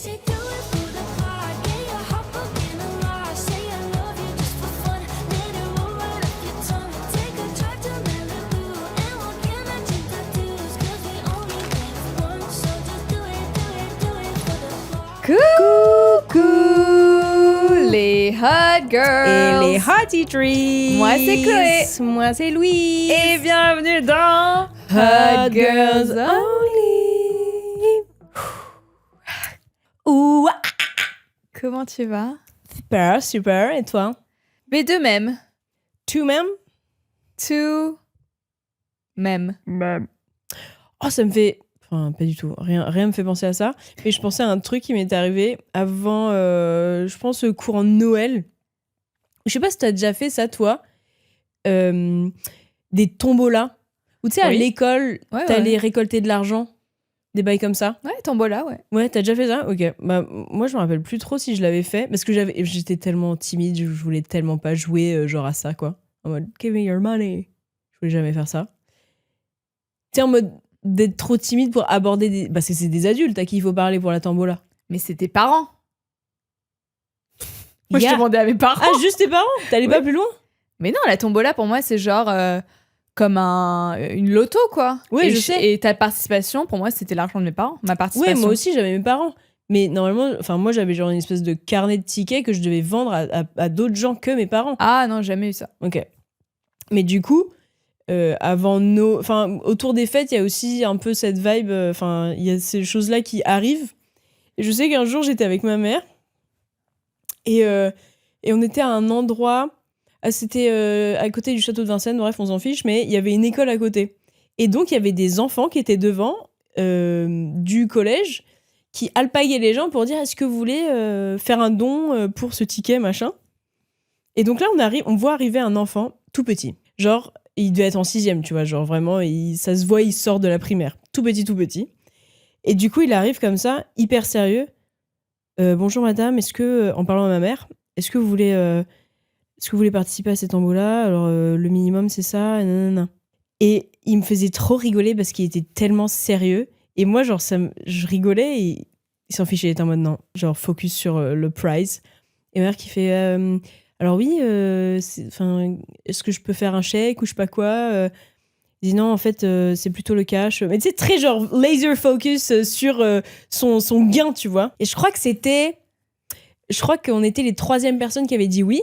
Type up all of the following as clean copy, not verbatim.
Coucou les Hot Girls et les Hottie Trees. Moi c'est Chloé. Moi c'est Louise. Et bienvenue dans Hot Girls Only. Ouh. Comment tu vas? Super, super. Et toi? Mais de même. Tout même? Tout même. Oh, ça me fait... Enfin, pas du tout. Rien me fait penser à ça. Mais je pensais à un truc qui m'est arrivé avant, je pense, courant de Noël. Je sais pas si t'as déjà fait ça, toi. Des tombolas. Ou tu sais, à l'école, t'allais récolter de l'argent. Des bails comme ça. Ouais, tombola, ouais. Ouais, t'as déjà fait ça? Ok. Bah, moi, je me rappelle plus trop si je l'avais fait. Parce que j'étais tellement timide, je voulais tellement pas jouer genre à ça, quoi. En mode, give me your money. Je voulais jamais faire ça. Tu sais, en mode... d'être trop timide pour aborder des... Parce que c'est des adultes à qui il faut parler pour la tombola. Mais c'est tes parents. Moi, je demandais à mes parents. Ah, juste tes parents? T'allais pas plus loin? Mais non, la tombola, pour moi, c'est genre comme une loto, quoi. Oui, et je sais. Et ta participation, pour moi, c'était l'argent de mes parents. Ma participation. Oui, moi aussi, j'avais mes parents. Mais normalement, enfin, moi, j'avais genre une espèce de carnet de tickets que je devais vendre à d'autres gens que mes parents. Ah non, jamais eu ça. Ok. Mais du coup... autour des fêtes, il y a aussi un peu cette vibe. Il y a ces choses-là qui arrivent. Et je sais qu'un jour, j'étais avec ma mère et on était à un endroit. C'était à côté du château de Vincennes. Bref, on s'en fiche, mais il y avait une école à côté. Et donc, il y avait des enfants qui étaient devant du collège qui alpaguaient les gens pour dire est-ce que vous voulez faire un don pour ce ticket, machin. Et donc là, on voit arriver un enfant tout petit. Genre, il devait être en 6e, tu vois, genre vraiment, ça se voit, il sort de la primaire. Tout petit, tout petit. Et du coup, il arrive comme ça, hyper sérieux. Bonjour madame, en parlant à ma mère, est-ce que vous voulez participer à cette tombola? Alors, le minimum, c'est ça, nanana. Et il me faisait trop rigoler parce qu'il était tellement sérieux. Et moi, genre, je rigolais et il s'en fichait, il était en mode non, genre, focus sur le prize. Et ma mère qui fait... alors oui, est-ce que je peux faire un chèque ou je sais pas quoi Il dit non, en fait, c'est plutôt le cash. Mais tu sais, très genre laser focus sur son gain, tu vois. Et je crois qu'on était les 3e personnes qui avaient dit oui.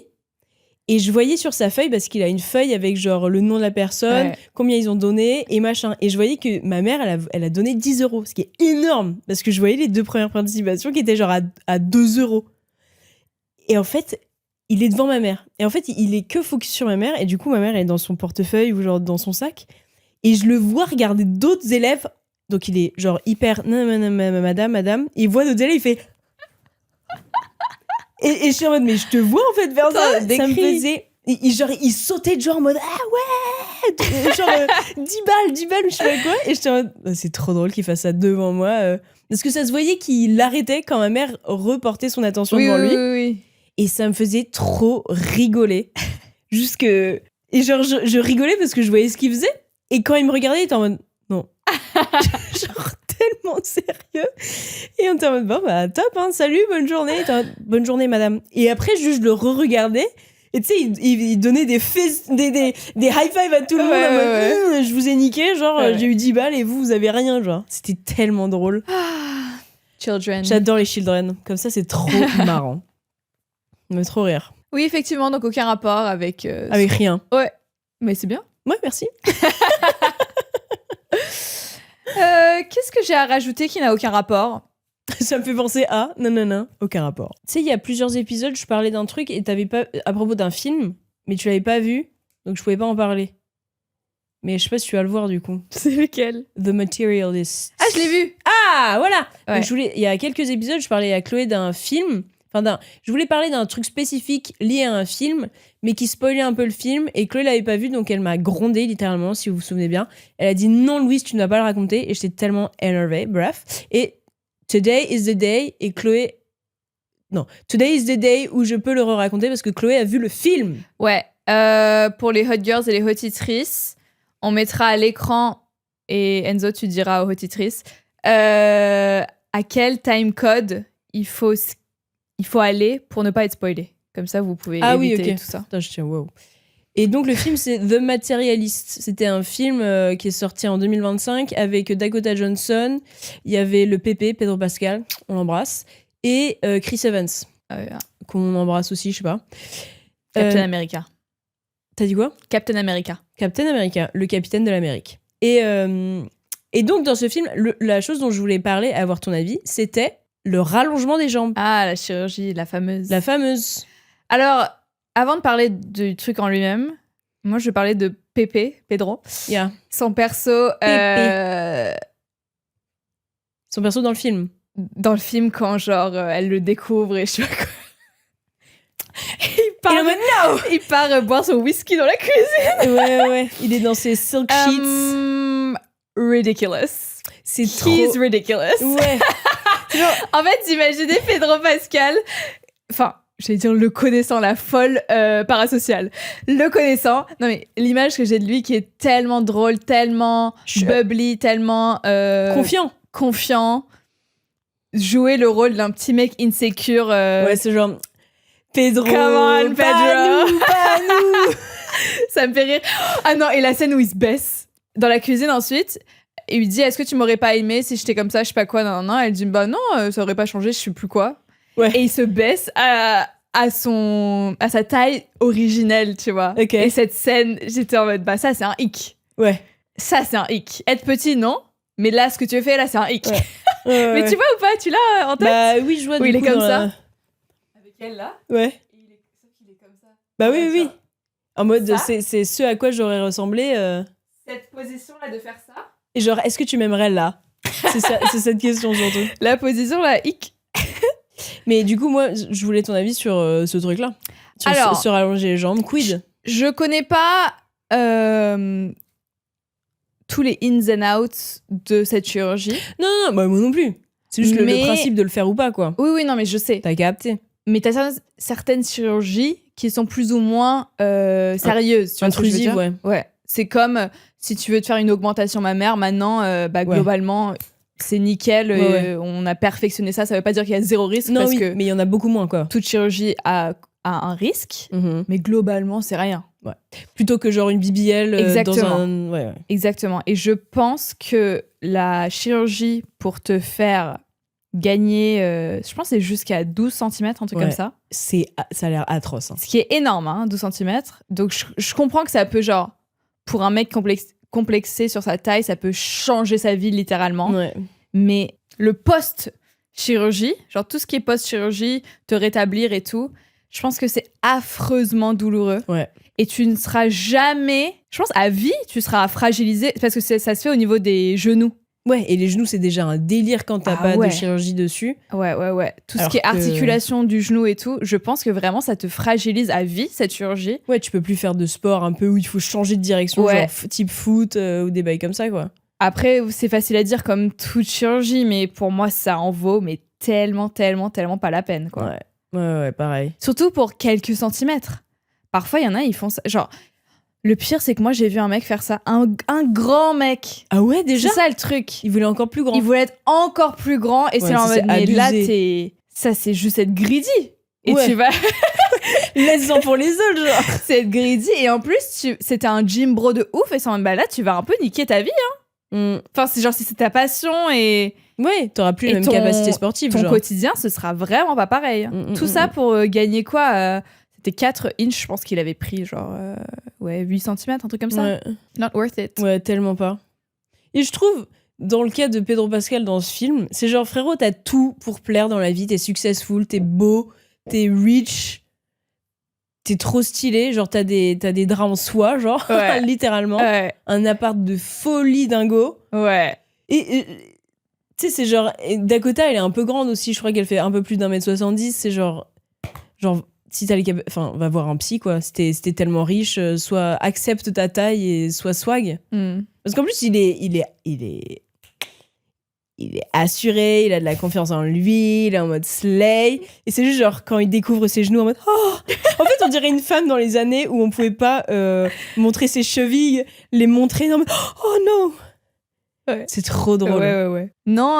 Et je voyais sur sa feuille, parce qu'il a une feuille avec genre le nom de la personne, combien ils ont donné et machin. Et je voyais que ma mère, elle a donné 10 €, ce qui est énorme. Parce que je voyais les 2 premières participations qui étaient genre à 2 €. Et en fait... il est devant ma mère. Et en fait, il est que focus sur ma mère. Et du coup, ma mère, elle est dans son portefeuille ou genre dans son sac. Et je le vois regarder d'autres élèves. Donc, il est genre hyper... madame. Et il voit d'autres élèves, il fait... et je suis en mode, mais je te vois en fait vers ça. Ça me faisait... il sautait genre en mode, ah ouais genre 10 balles ou je sais pas quoi. Et j'étais en mode, c'est trop drôle qu'il fasse ça devant moi. Parce que ça se voyait qu'il l'arrêtait quand ma mère reportait son attention devant lui. Oui. Et ça me faisait trop rigoler. Et genre, je rigolais parce que je voyais ce qu'il faisait. Et quand il me regardait, il était en mode... non. Genre, tellement sérieux. Et on était en mode, bon, bah, top, hein, salut, bonne journée. Bonne journée, madame. Et après, je le re-regardais. Et tu sais, il donnait des high five à tout le monde. En mode, je vous ai niqué, genre, j'ai eu 10 balles et vous avez rien, genre. C'était tellement drôle. Children. J'adore les children. Comme ça, c'est trop marrant. Me trop rire. Oui, effectivement, donc aucun rapport avec... avec rien. Ouais, mais c'est bien. Ouais, merci. Qu'est-ce que j'ai à rajouter qui n'a aucun rapport? Ça me fait penser à... Non, aucun rapport. Tu sais, il y a plusieurs épisodes, je parlais d'un truc et t'avais pas... à propos d'un film, mais tu l'avais pas vu, donc je pouvais pas en parler. Mais je sais pas si tu vas le voir, du coup. C'est lequel? The Materialist. Ah, je l'ai vu. Ah, voilà. Ouais. Donc, il y a quelques épisodes, je parlais à Chloé d'un film... je voulais parler d'un truc spécifique lié à un film, mais qui spoilait un peu le film, et Chloé l'avait pas vu, donc elle m'a grondé littéralement, si vous vous souvenez bien. Elle a dit non, Louise, tu ne vas pas le raconter, et j'étais tellement énervée. Bref. Et today is the day, et Chloé... Non, today is the day où je peux le raconter parce que Chloé a vu le film. Ouais. Pour les hot girls et les hotitrices, on mettra à l'écran, et Enzo, tu diras aux hotitrices, à quel time code il faut aller pour ne pas être spoilé. Comme ça, vous pouvez éviter tout ça. Putain, je tiens, wow. Et donc, le film, c'est The Materialist. C'était un film qui est sorti en 2025 avec Dakota Johnson. Il y avait le Pépé, Pedro Pascal, on l'embrasse, et Chris Evans, qu'on embrasse aussi, je sais pas. Captain America. T'as dit quoi ? Captain America. Captain America, le capitaine de l'Amérique. Et donc, dans ce film, la chose dont je voulais parler, avoir ton avis, c'était le rallongement des jambes. Ah, la chirurgie, la fameuse. La fameuse. Alors, avant de parler du truc en lui-même, moi, je vais parler de Pedro. Yeah. Son perso... Son perso dans le film. Dans le film, quand, genre, elle le découvre et je sais pas quoi. Il part boire son whisky dans la cuisine. Ouais. Il est dans ses silk sheets. Ridiculous. C'est He's ridiculous. Ouais. En fait, imaginez Pedro Pascal... Enfin... J'allais dire le connaissant, la folle parasociale. Le connaissant. Non mais l'image que j'ai de lui qui est tellement drôle, tellement bubbly, tellement... Confiant. Jouer le rôle d'un petit mec insécure. Ouais, c'est genre... Pedro, come on, Pedro. Pas nous. Ça me fait rire. Ah non, et la scène où il se baisse dans la cuisine ensuite... Et il lui dit, est-ce que tu m'aurais pas aimé si j'étais comme ça, je sais pas quoi, non. Elle dit, bah non, ça aurait pas changé, je sais plus quoi. Ouais. Et il se baisse à sa taille originelle, tu vois. Okay. Et cette scène, j'étais en mode, bah ça, c'est un hic. Ouais. Ça, c'est un hic. Être petit, non. Mais là, ce que tu fais, là, c'est un hic. Ouais. Mais tu vois ou pas? Tu l'as en tête? Bah oui, je vois. Oui, il est comme ça. Avec elle, là. Ouais. Et il est comme ça. Bah oui. En mode, c'est ce à quoi j'aurais ressemblé. Cette position-là, de faire ça. Et genre, est-ce que tu m'aimerais là? C'est cette question, surtout. La position, là, hic. Mais du coup, moi, je voulais ton avis sur ce truc-là. Sur allonger les jambes. Quid? Je connais pas tous les ins and outs de cette chirurgie. Non, bah, moi non plus. C'est juste le principe de le faire ou pas, quoi. Oui, non, mais je sais. T'as capté. Mais t'as certaines chirurgies qui sont plus ou moins sérieuses. Intrusives, ouais. Ouais. C'est comme si tu veux te faire une augmentation mammaire, maintenant, globalement... C'est nickel, on a perfectionné ça. Ça veut pas dire qu'il y a zéro risque. Non, parce que mais il y en a beaucoup moins, quoi. Toute chirurgie a un risque, mais globalement, c'est rien. Ouais. Plutôt que genre une BBL Exactement. dans un... Ouais. Exactement. Et je pense que la chirurgie pour te faire gagner, je pense que c'est jusqu'à 12 cm, un truc comme ça. Ça a l'air atroce. Hein. Ce qui est énorme, 12 cm. Donc je comprends que ça peut, genre, pour un mec complexé sur sa taille, ça peut changer sa vie littéralement. Ouais. Mais le post-chirurgie, genre tout ce qui est post-chirurgie, te rétablir et tout, je pense que c'est affreusement douloureux. Ouais. Et tu ne seras jamais, je pense à vie, tu seras fragilisé parce que ça se fait au niveau des genoux. Ouais, et les genoux, c'est déjà un délire quand t'as pas de chirurgie dessus. Ouais. Tout ce qui est articulation du genou et tout, je pense que vraiment ça te fragilise à vie, cette chirurgie. Ouais, tu peux plus faire de sport un peu où il faut changer de direction, genre type foot ou des bails comme ça, quoi. Après, c'est facile à dire comme toute chirurgie, mais pour moi, ça en vaut, mais tellement pas la peine, quoi. Ouais, pareil. Surtout pour quelques centimètres. Parfois, il y en a, ils font ça. Genre, le pire, c'est que moi, j'ai vu un mec faire ça. Un grand mec. Ah ouais, déjà? C'est ça le truc. Il voulait encore plus grand. Il voulait être encore plus grand. Et c'est en mode, mais là, ça, c'est juste être greedy. Et tu vas... Laisse-en pour les autres, genre. C'est être greedy. Et en plus, c'était un gym bro de ouf. Et c'est en mode, bah là, tu vas un peu niquer ta vie, hein. Enfin, c'est genre, si c'est ta passion et... Ouais, t'auras plus la même capacité sportive. Ton quotidien, ce sera vraiment pas pareil. Tout ça pour gagner quoi C'était 4 inches, je pense qu'il avait pris, genre 8 cm, un truc comme ça. Ouais. Not worth it. Ouais, tellement pas. Et je trouve, dans le cas de Pedro Pascal dans ce film, c'est genre, frérot, t'as tout pour plaire dans la vie. T'es successful, t'es beau, t'es rich, t'es trop stylé. Genre, t'as des draps en soie, genre, littéralement. Ouais. Un appart de folie dingo. Ouais. Et tu sais, c'est genre... Dakota, elle est un peu grande aussi. Je crois qu'elle fait un peu plus d'1m70. C'est genre si t'as les enfin, va voir un psy, quoi. Si t'es tellement riche, soit accepte ta taille et soit swag. Parce qu'en plus, il est assuré, il a de la confiance en lui, il est en mode slay. Et c'est juste genre, quand il découvre ses genoux en mode... Oh en fait, on dirait une femme dans les années où on pouvait pas montrer ses chevilles, les montrer en mode... Oh non. Ouais. C'est trop drôle. Ouais. Non,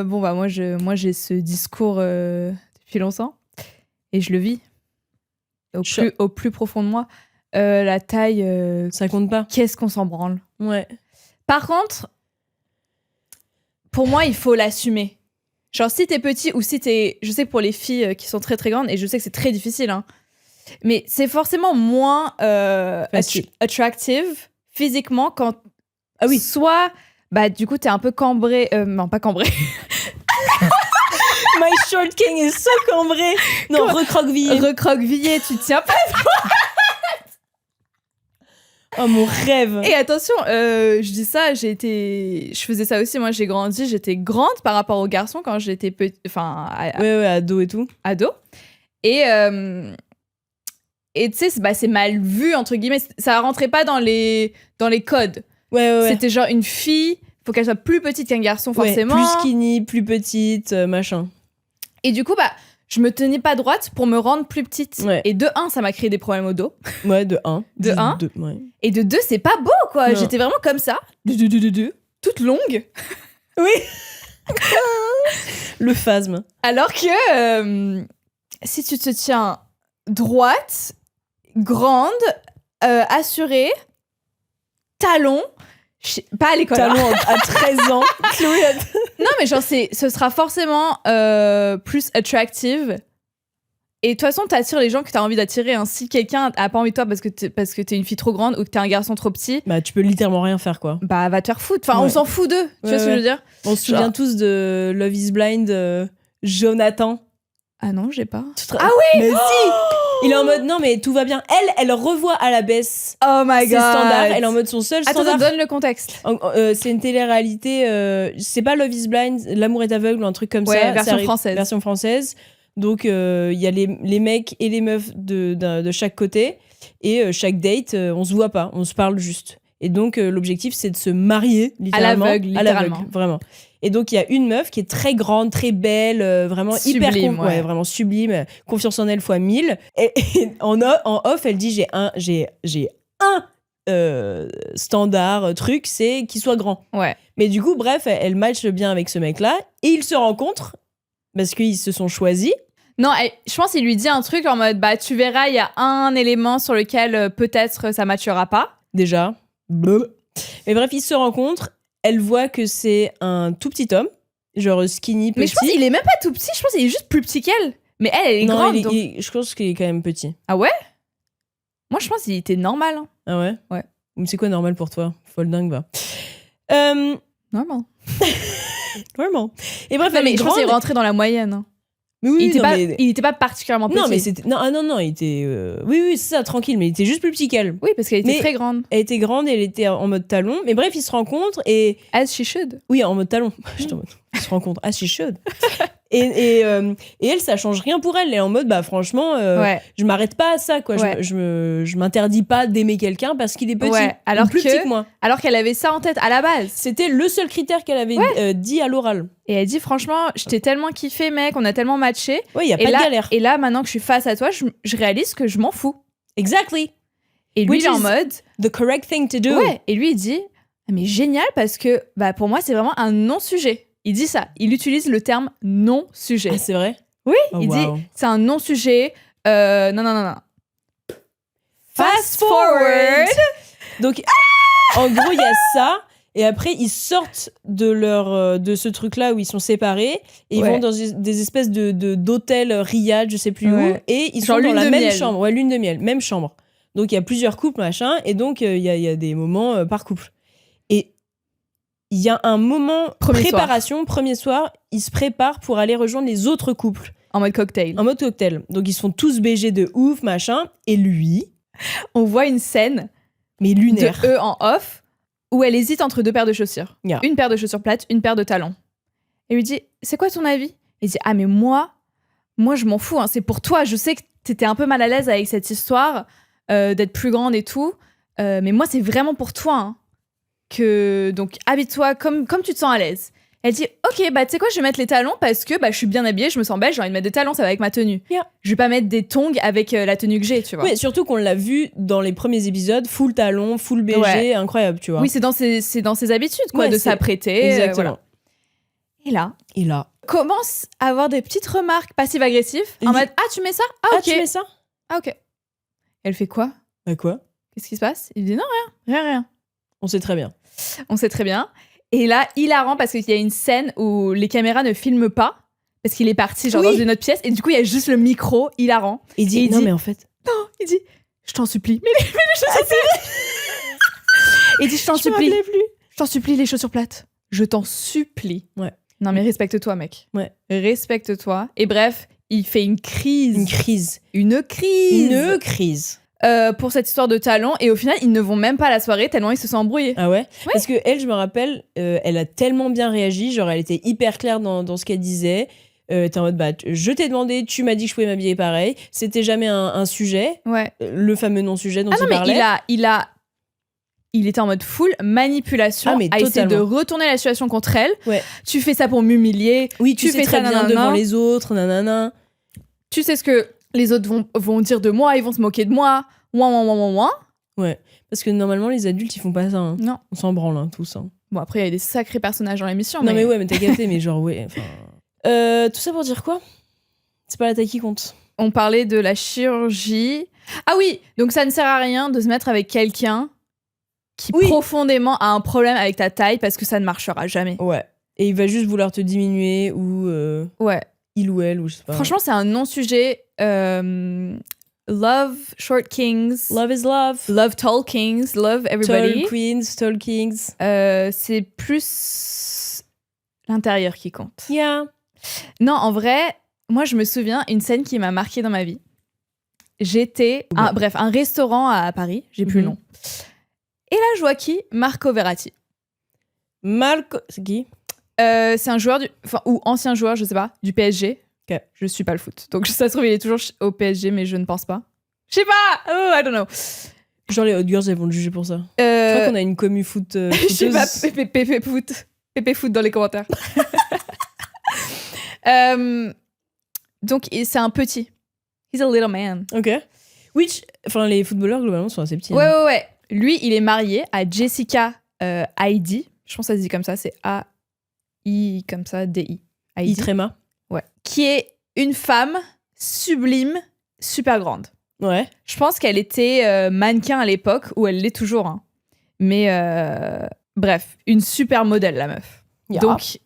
bon, bah, moi, j'ai ce discours depuis longtemps et je le vis au plus profond de moi. La taille, Ça compte pas. qu'est-ce qu'on s'en branle. Ouais. Par contre, pour moi, il faut l'assumer. Genre, si t'es petit ou si t'es... Je sais que pour les filles qui sont très très grandes, et je sais que c'est très difficile, hein, mais c'est forcément moins attractive physiquement quand... Ah oui. Soit, bah, du coup, t'es un peu cambré... non, pas cambré. My short king is so cambré. Non, recroquevillé. Recroquevillé, tu tiens pas. Oh, mon rêve. Et attention, je dis ça, je faisais ça aussi. Moi, j'ai grandi, j'étais grande par rapport aux garçons quand j'étais Ouais, ado et tout. ado. Et tu sais, c'est mal vu, entre guillemets. Ça rentrait pas dans les codes. Ouais. C'était genre une fille, faut qu'elle soit plus petite qu'un garçon, forcément. Plus skinny, plus petite, machin. Et du coup, bah, je me tenais pas droite pour me rendre plus petite. Ouais. Et de 1, ça m'a créé des problèmes au dos. Ouais, de 1. De 1. Ouais. Et de 2, c'est pas beau, quoi. Non. J'étais vraiment comme ça. Toute longue. Oui. Le phasme. Alors que si tu te tiens droite, grande, assurée, talon, pas à l'école. Talon à 13 ans. Chloé a... Non, mais genre, ce sera forcément plus attractive. Et de toute façon, t'attires les gens que t'as envie d'attirer. Hein. Si quelqu'un a pas envie de toi parce que t'es une fille trop grande ou que t'es un garçon trop petit, Bah, tu peux littéralement rien faire, quoi. bah, va te faire foutre. Enfin, Ouais. on s'en fout d'eux. Tu vois ce que je veux dire? On se souvient tous de Love is Blind, Jonathan. Ah non, j'ai pas. Ah oui. Mais si. Il est en mode, non, mais tout va bien. Elle revoit à la baisse Oh my god. ses standards. Elle est en mode son seul standard. Attends, donne le contexte. C'est une télé-réalité. C'est pas Love is Blind, L'amour est aveugle ou un truc comme ça. Version française. Version française. Donc, il y a les mecs et les meufs de chaque côté. Et chaque date, on se voit pas, on se parle juste. Et donc, l'objectif, c'est de se marier, littéralement. À l'aveugle, vraiment. Et donc, il y a une meuf qui est très grande, très belle, vraiment Sublime, hyper... vraiment sublime, confiance en elle fois 1000. Et en off, elle dit, j'ai un standard, truc, c'est qu'il soit grand. Ouais. Mais du coup, bref, elle matche bien avec ce mec-là. Et ils se rencontrent, parce qu'ils se sont choisis. Non, je pense qu'il lui dit un truc en mode, bah, tu verras, il y a un élément sur lequel peut-être ça matchera pas. Déjà. Bleu. Mais bref, ils se rencontrent. Elle voit que c'est un tout petit homme, genre skinny, petit. Mais je pense qu'il est même pas tout petit, je pense qu'il est juste plus petit qu'elle. Mais elle est non, grande. je pense qu'il est quand même petit. Ah ouais? Moi, je pense qu'il était normal. Hein. Ah ouais? Ouais. Mais c'est quoi normal pour toi? Folle dingue, va. Normal. Normal. Et bref, Non, elle mais est je pense grande. qu'il est rentré dans la moyenne. Hein. Mais oui, Il était pas particulièrement petit. Non, mais c'était... Non, il était... Oui, c'est ça, tranquille, mais il était juste plus petit qu'elle. Oui, parce qu'elle était Mais très grande. Elle était grande et elle était en mode talon. Mais bref, ils se rencontrent et... As she should. Oui, en mode talon. J'étais en mode... Ils se rencontrent. Ah, she should. Et elle, ça change rien pour elle. Elle est en mode, bah franchement, je m'arrête pas à ça, quoi. Ouais. Je m'interdis pas d'aimer quelqu'un parce qu'il est petit. Ouais, alors ou plus petit que moi. Alors qu'elle avait ça en tête à la base. C'était le seul critère qu'elle avait dit à l'oral. Et elle dit, franchement, je t'ai tellement kiffé, mec, on a tellement matché. Ouais, il y a pas de galère. Et là, maintenant que je suis face à toi, je réalise que je m'en fous. Exactly. Et lui, il est en mode... The correct thing to do. Ouais, et lui, il dit, ah, mais génial, parce que bah, pour moi, c'est vraiment un non-sujet. Il dit ça, il utilise le terme non-sujet. Ah, c'est vrai? Oui, Oh, il wow. dit, c'est un non-sujet. Non. Fast forward. Donc, en gros, il y a ça. Et après, ils sortent de ce truc-là où ils sont séparés. Et ils vont dans des espèces d'hôtels riad, je sais plus où. Et ils sont dans la même chambre. Ouais, lune de miel, même chambre. Donc, il y a plusieurs couples, machin. Et donc, il y a des moments par couple. Et il y a un moment préparation, premier soir, ils se préparent pour aller rejoindre les autres couples. En mode cocktail. En mode cocktail. Donc, ils se font tous BG de ouf, machin. Et lui... On voit une scène mais lunaire. De eux en off où elle hésite entre deux paires de chaussures. Yeah. Une paire de chaussures plates, une paire de talons. Et lui dit, c'est quoi ton avis? Il dit, ah mais moi je m'en fous, hein. C'est pour toi. Je sais que t'étais un peu mal à l'aise avec cette histoire d'être plus grande et tout. Mais moi, c'est vraiment pour toi. Hein. Donc, habille-toi comme tu te sens à l'aise. Elle dit ok, bah tu sais quoi, je vais mettre les talons parce que bah je suis bien habillée, je me sens belle, j'ai envie de mettre des talons, ça va avec ma tenue. Yeah. Je vais pas mettre des tongs avec la tenue que j'ai, tu vois. Oui, surtout qu'on l'a vu dans les premiers épisodes, full talon, full BG, incroyable, tu vois. Oui, c'est dans ses habitudes, quoi, Ouais, de c'est- s'apprêter. Exactement. Et là, Et là, commence à avoir des petites remarques passives-agressives en mode ah, tu mets ça? Ah, ok. tu mets ça? Ah, ok. Elle fait quoi? Bah quoi? Qu'est-ce qui se passe? Il dit non, rien. On sait très bien. On sait très bien. Et là, hilarant parce qu'il y a une scène où les caméras ne filment pas parce qu'il est parti genre dans une autre pièce et du coup il y a juste le micro, hilarant. Il dit non mais en fait. Il dit je t'en supplie, mets les chaussures plates. Il dit je t'en supplie. Je t'en supplie les chaussures plates. Je t'en supplie. Ouais. Non mais respecte-toi mec. Ouais. Respecte-toi. Et bref, il fait une crise. Une crise. Pour cette histoire de talons et au final ils ne vont même pas à la soirée tellement ils se sont embrouillés. Ah ouais, Parce que elle, je me rappelle, elle a tellement bien réagi, genre elle était hyper claire dans ce qu'elle disait. T'es en mode bah je t'ai demandé, tu m'as dit que je pouvais m'habiller pareil, c'était jamais un sujet, le fameux non-sujet dont il parlait. Il était en mode full manipulation, mais à essayer de retourner la situation contre elle. Ouais. Tu fais ça pour m'humilier. Oui, tu fais fais très ça bien devant les autres, nanana. Tu sais ce que les autres vont dire de moi, ils vont se moquer de moi. Ouin. Ouais, parce que normalement les adultes ils font pas ça. Hein. Non. On s'en branle hein, tous. Hein. Bon après il y a des sacrés personnages dans l'émission. Non mais ouais, mais t'as capté, mais genre ouais. Tout ça pour dire quoi? C'est pas la taille qui compte. On parlait de la chirurgie. Ah oui, donc ça ne sert à rien de se mettre avec quelqu'un qui profondément a un problème avec ta taille parce que ça ne marchera jamais. Ouais. Et il va juste vouloir te diminuer ou il ou elle ou je sais pas. Franchement, c'est un non-sujet. Love short kings. Love is love. Love tall kings. Love everybody. Tall queens, tall kings. C'est plus l'intérieur qui compte. Yeah. Non, en vrai, moi je me souviens une scène qui m'a marquée dans ma vie. J'étais un restaurant à Paris, j'ai plus le nom. Et là, je vois qui? Marco Verratti. C'est qui? C'est un joueur ou ancien joueur, je sais pas, du PSG. Okay. Je suis pas le foot. Donc ça se trouve, il est toujours au PSG, mais je ne pense pas. Je sais pas! Oh, I don't know. Genre les hot girls, elles vont le juger pour ça. Je crois qu'on a une commu foot. Je sais pas, Pépé foot dans les commentaires. Donc c'est un petit. He's a little man. Ok. Enfin, les footballeurs, globalement, sont assez petits. Ouais. Lui, il est marié à Jessica Heidi. Je pense que ça se dit comme ça. C'est A-I comme ça, D-I. Heidi. Itrema. Ouais. Qui est une femme sublime, super grande. Ouais. Je pense qu'elle était mannequin à l'époque, ou elle l'est toujours. Hein. Mais bref, une super modèle, la meuf. Yeah. Donc,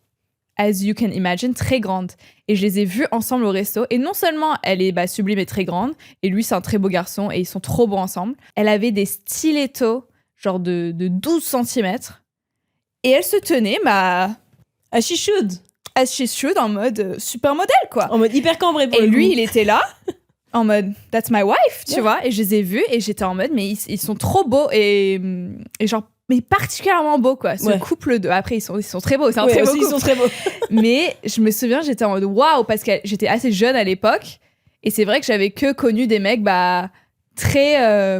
as you can imagine, très grande. Et je les ai vus ensemble au resto. Et non seulement elle est sublime et très grande, et lui, c'est un très beau garçon, et ils sont trop beaux ensemble. Elle avait des stilettos, genre de 12 cm. Et elle se tenait, as she should, en mode super modèle, quoi. En mode hyper cambré pour et le lui, coup. il était là, en mode that's my wife, tu vois. Et je les ai vus, et j'étais en mode, mais ils sont trop beaux, et genre, mais particulièrement beaux, quoi. Ce couple de. Après, ils sont très beaux, c'est un très beau couple. Ils sont très beaux. Mais je me souviens, j'étais en mode waouh, parce que j'étais assez jeune à l'époque, et c'est vrai que j'avais que connu des mecs, très.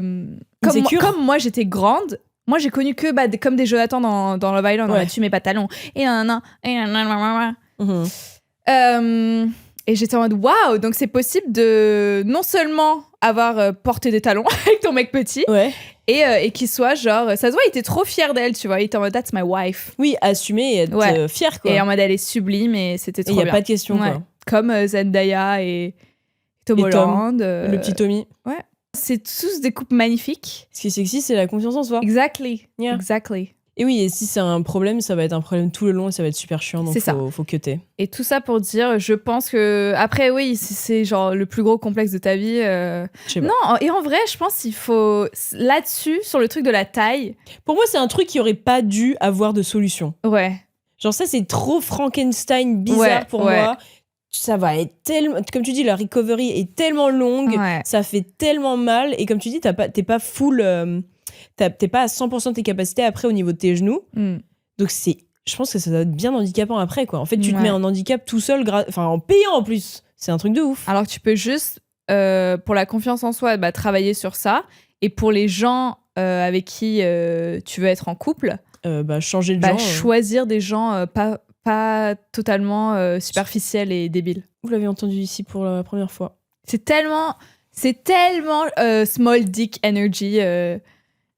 Comme moi, j'étais grande. Moi, j'ai connu que comme des Jonathan dans Love Island. Tu mets pas de talons. Et et j'étais en mode waouh, donc c'est possible de non seulement avoir porté des talons avec ton mec petit, et qu'il soit genre, ça se voit, il était trop fier d'elle, tu vois, il était en mode that's my wife. Oui, assumer et être fier, quoi. Et en mode elle est sublime et c'était trop bien. Il y a pas de question, quoi. Comme Zendaya et Tom Holland. Le petit Tommy. Ouais. C'est tous des couples magnifiques. Ce qui est sexy, c'est la confiance en soi. Exactly. Et oui, et si c'est un problème, ça va être un problème tout le long et ça va être super chiant, donc faut cutter. Et tout ça pour dire, je pense que après, oui, c'est genre le plus gros complexe de ta vie. Je sais pas. Non, et en vrai, je pense qu'il faut là-dessus, sur le truc de la taille. Pour moi, c'est un truc qui aurait pas dû avoir de solution. Ouais. Genre ça, c'est trop Frankenstein bizarre pour moi. Ça va être tellement, comme tu dis, la recovery est tellement longue, ça fait tellement mal, et comme tu dis, t'es pas full, t'es pas à 100% de tes capacités après au niveau de tes genoux, donc je pense que ça doit être bien handicapant après, quoi. En fait, tu te mets en handicap tout seul, en payant en plus, c'est un truc de ouf. Alors que tu peux juste, pour la confiance en soi, travailler sur ça, et pour les gens avec qui tu veux être en couple, changer de genre, choisir des gens pas pas totalement superficielle et débile. Vous l'avez entendu ici pour la première fois. C'est tellement small dick energy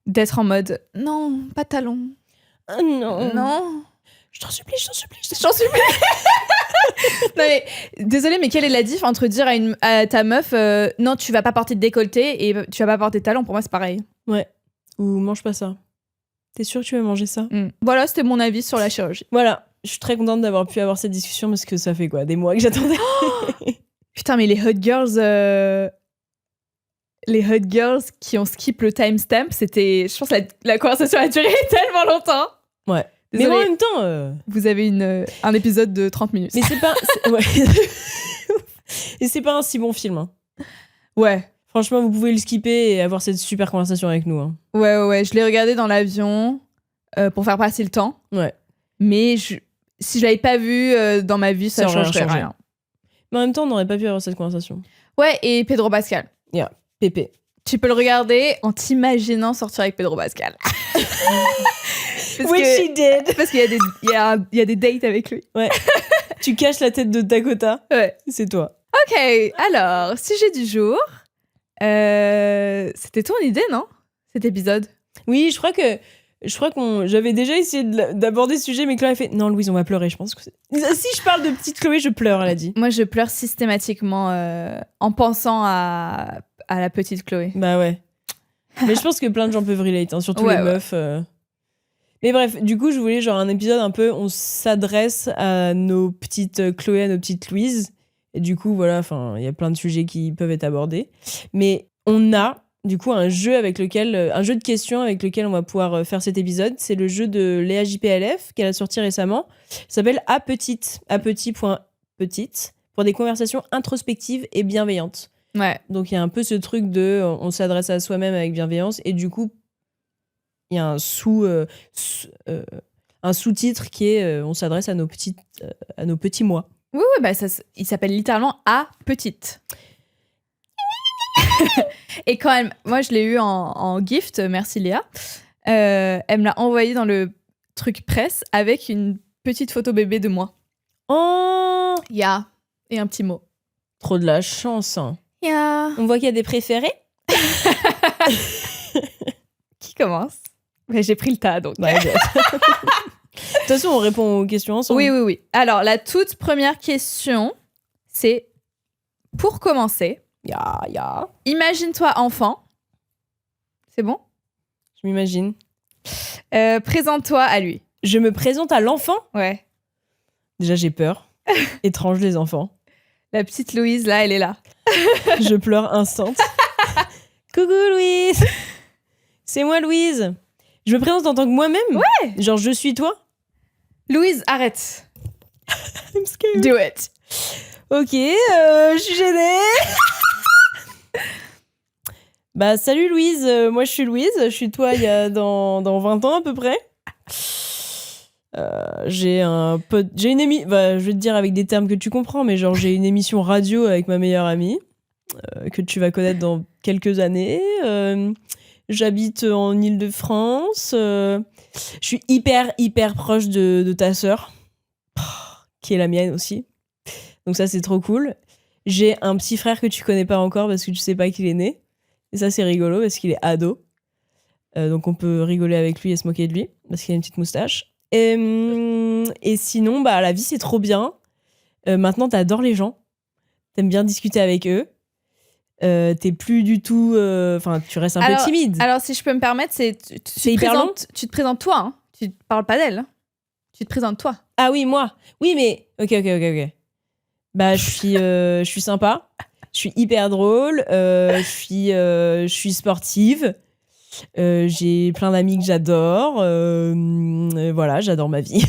d'être en mode non, pas de talons. Ah non. Non. Je t'en supplie. J'en suis non mais désolée, mais quelle est la diff entre dire à ta meuf non, tu vas pas porter de décolleté et tu vas pas porter de talons? Pour moi, c'est pareil. Ouais. Ou mange pas ça. T'es sûr que tu veux manger ça? Voilà, c'était mon avis sur la chirurgie. Voilà. Je suis très contente d'avoir pu avoir cette discussion parce que ça fait quoi, des mois que j'attendais. Putain, mais les hot girls qui ont skip le timestamp, c'était, je pense, la conversation a duré tellement longtemps. Ouais. Désolée. Mais en même temps, vous avez un épisode de 30 minutes. mais c'est pas. Ouais. Et c'est pas un si bon film. Hein. Ouais. Franchement, vous pouvez le skipper et avoir cette super conversation avec nous. Hein. Ouais. Je l'ai regardé dans l'avion pour faire passer le temps. Ouais. Mais si je l'avais pas vu dans ma vie, ça changerait rien. Mais en même temps, on n'aurait pas pu avoir cette conversation. Ouais, et Pedro Pascal. Yeah, Pépé. Tu peux le regarder en t'imaginant sortir avec Pedro Pascal. Which she did. Parce qu'il y a des dates avec lui. Ouais. Tu caches la tête de Dakota. Ouais. C'est toi. Ok, alors, sujet du jour. C'était ton idée, non? Cet épisode? Oui, je crois que j'avais déjà essayé d'aborder ce sujet, mais Chloé a fait non, Louise, on va pleurer, je pense. Si je parle de petite Chloé, je pleure, elle a dit. Moi, je pleure systématiquement en pensant à la petite Chloé. Bah ouais. Mais je pense que plein de gens peuvent relate, hein, surtout les meufs. Mais bref, du coup, je voulais genre un épisode un peu, on s'adresse à nos petites Chloé, à nos petites Louise. Et du coup, voilà, enfin, il y a plein de sujets qui peuvent être abordés. Mais on a du coup un jeu de questions avec lequel on va pouvoir faire cet épisode. C'est le jeu de Léa JPLF qu'elle a sorti récemment. Ça s'appelle A petite pour des conversations introspectives et bienveillantes. Ouais. Donc il y a un peu ce truc de on s'adresse à soi-même avec bienveillance et du coup il y a un sous-titre qui est on s'adresse à nos petits moi. Oui, bah il s'appelle littéralement A petite. Et quand même, moi je l'ai eu en gift, merci Léa. Elle me l'a envoyé dans le truc presse avec une petite photo bébé de moi. Oh, Ya. Et un petit mot. Trop de la chance. Hein. Ya. On voit qu'il y a des préférés. Qui commence? Mais j'ai pris le tas donc. Bah, de toute façon, on répond aux questions ensemble. Oui. Alors, la toute première question, c'est pour commencer. Imagine-toi enfant. C'est bon? Je m'imagine. Présente-toi à lui. Je me présente à l'enfant? Ouais. Déjà, j'ai peur. Étrange, les enfants. La petite Louise, là, elle est là. Je pleure instant. Coucou, Louise. C'est moi, Louise. Je me présente en tant que moi-même? Ouais. Genre, je suis toi? Louise, arrête. I'm scared. Do it. Ok, je suis gênée. Bah, salut Louise, moi je suis Louise, je suis toi il y a dans 20 ans à peu près. J'ai une émission, bah, je vais te dire avec des termes que tu comprends, mais genre j'ai une émission radio avec ma meilleure amie, que tu vas connaître dans quelques années. J'habite en Île-de-France. Je suis hyper proche de ta sœur, qui est la mienne aussi. Donc ça, c'est trop cool. J'ai un petit frère que tu connais pas encore parce que tu sais pas qu'il est né. Et ça, c'est rigolo parce qu'il est ado. Donc on peut rigoler avec lui et se moquer de lui parce qu'il a une petite moustache. Et sinon, bah, la vie, c'est trop bien. Maintenant, t'adores les gens. T'aimes bien discuter avec eux. T'es plus du tout... Enfin, tu restes un peu timide. Alors, si je peux me permettre, c'est hyper long. Tu te présentes toi, hein. Tu parles pas d'elle. Tu te présentes toi. Ah oui, moi. Oui, mais... Ok. Bah, je suis sympa. Je suis hyper drôle. Je suis sportive. J'ai plein d'amis que j'adore. Voilà, j'adore ma vie.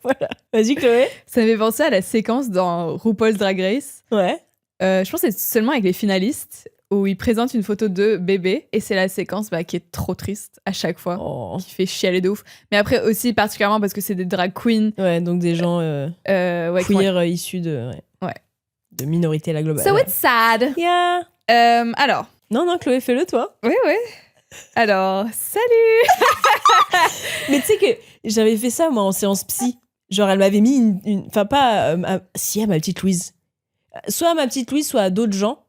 Voilà. Vas-y, Chloé. Ça me fait penser à la séquence dans RuPaul's Drag Race. Ouais. Je pense que c'est seulement avec les finalistes où ils présentent une photo de bébé et c'est la séquence qui est trop triste à chaque fois, qui fait chialer de ouf. Mais après aussi particulièrement parce que c'est des drag queens. Ouais, donc des gens queer issus de minorités la globale. So it's sad. Yeah. Alors. Non, Chloé, fais-le toi. Oui. Alors, salut. Mais tu sais que j'avais fait ça moi en séance psy Genre, elle m'avait mis enfin, pas si, à ma petite Louise. Soit à ma petite Louise, soit à d'autres gens.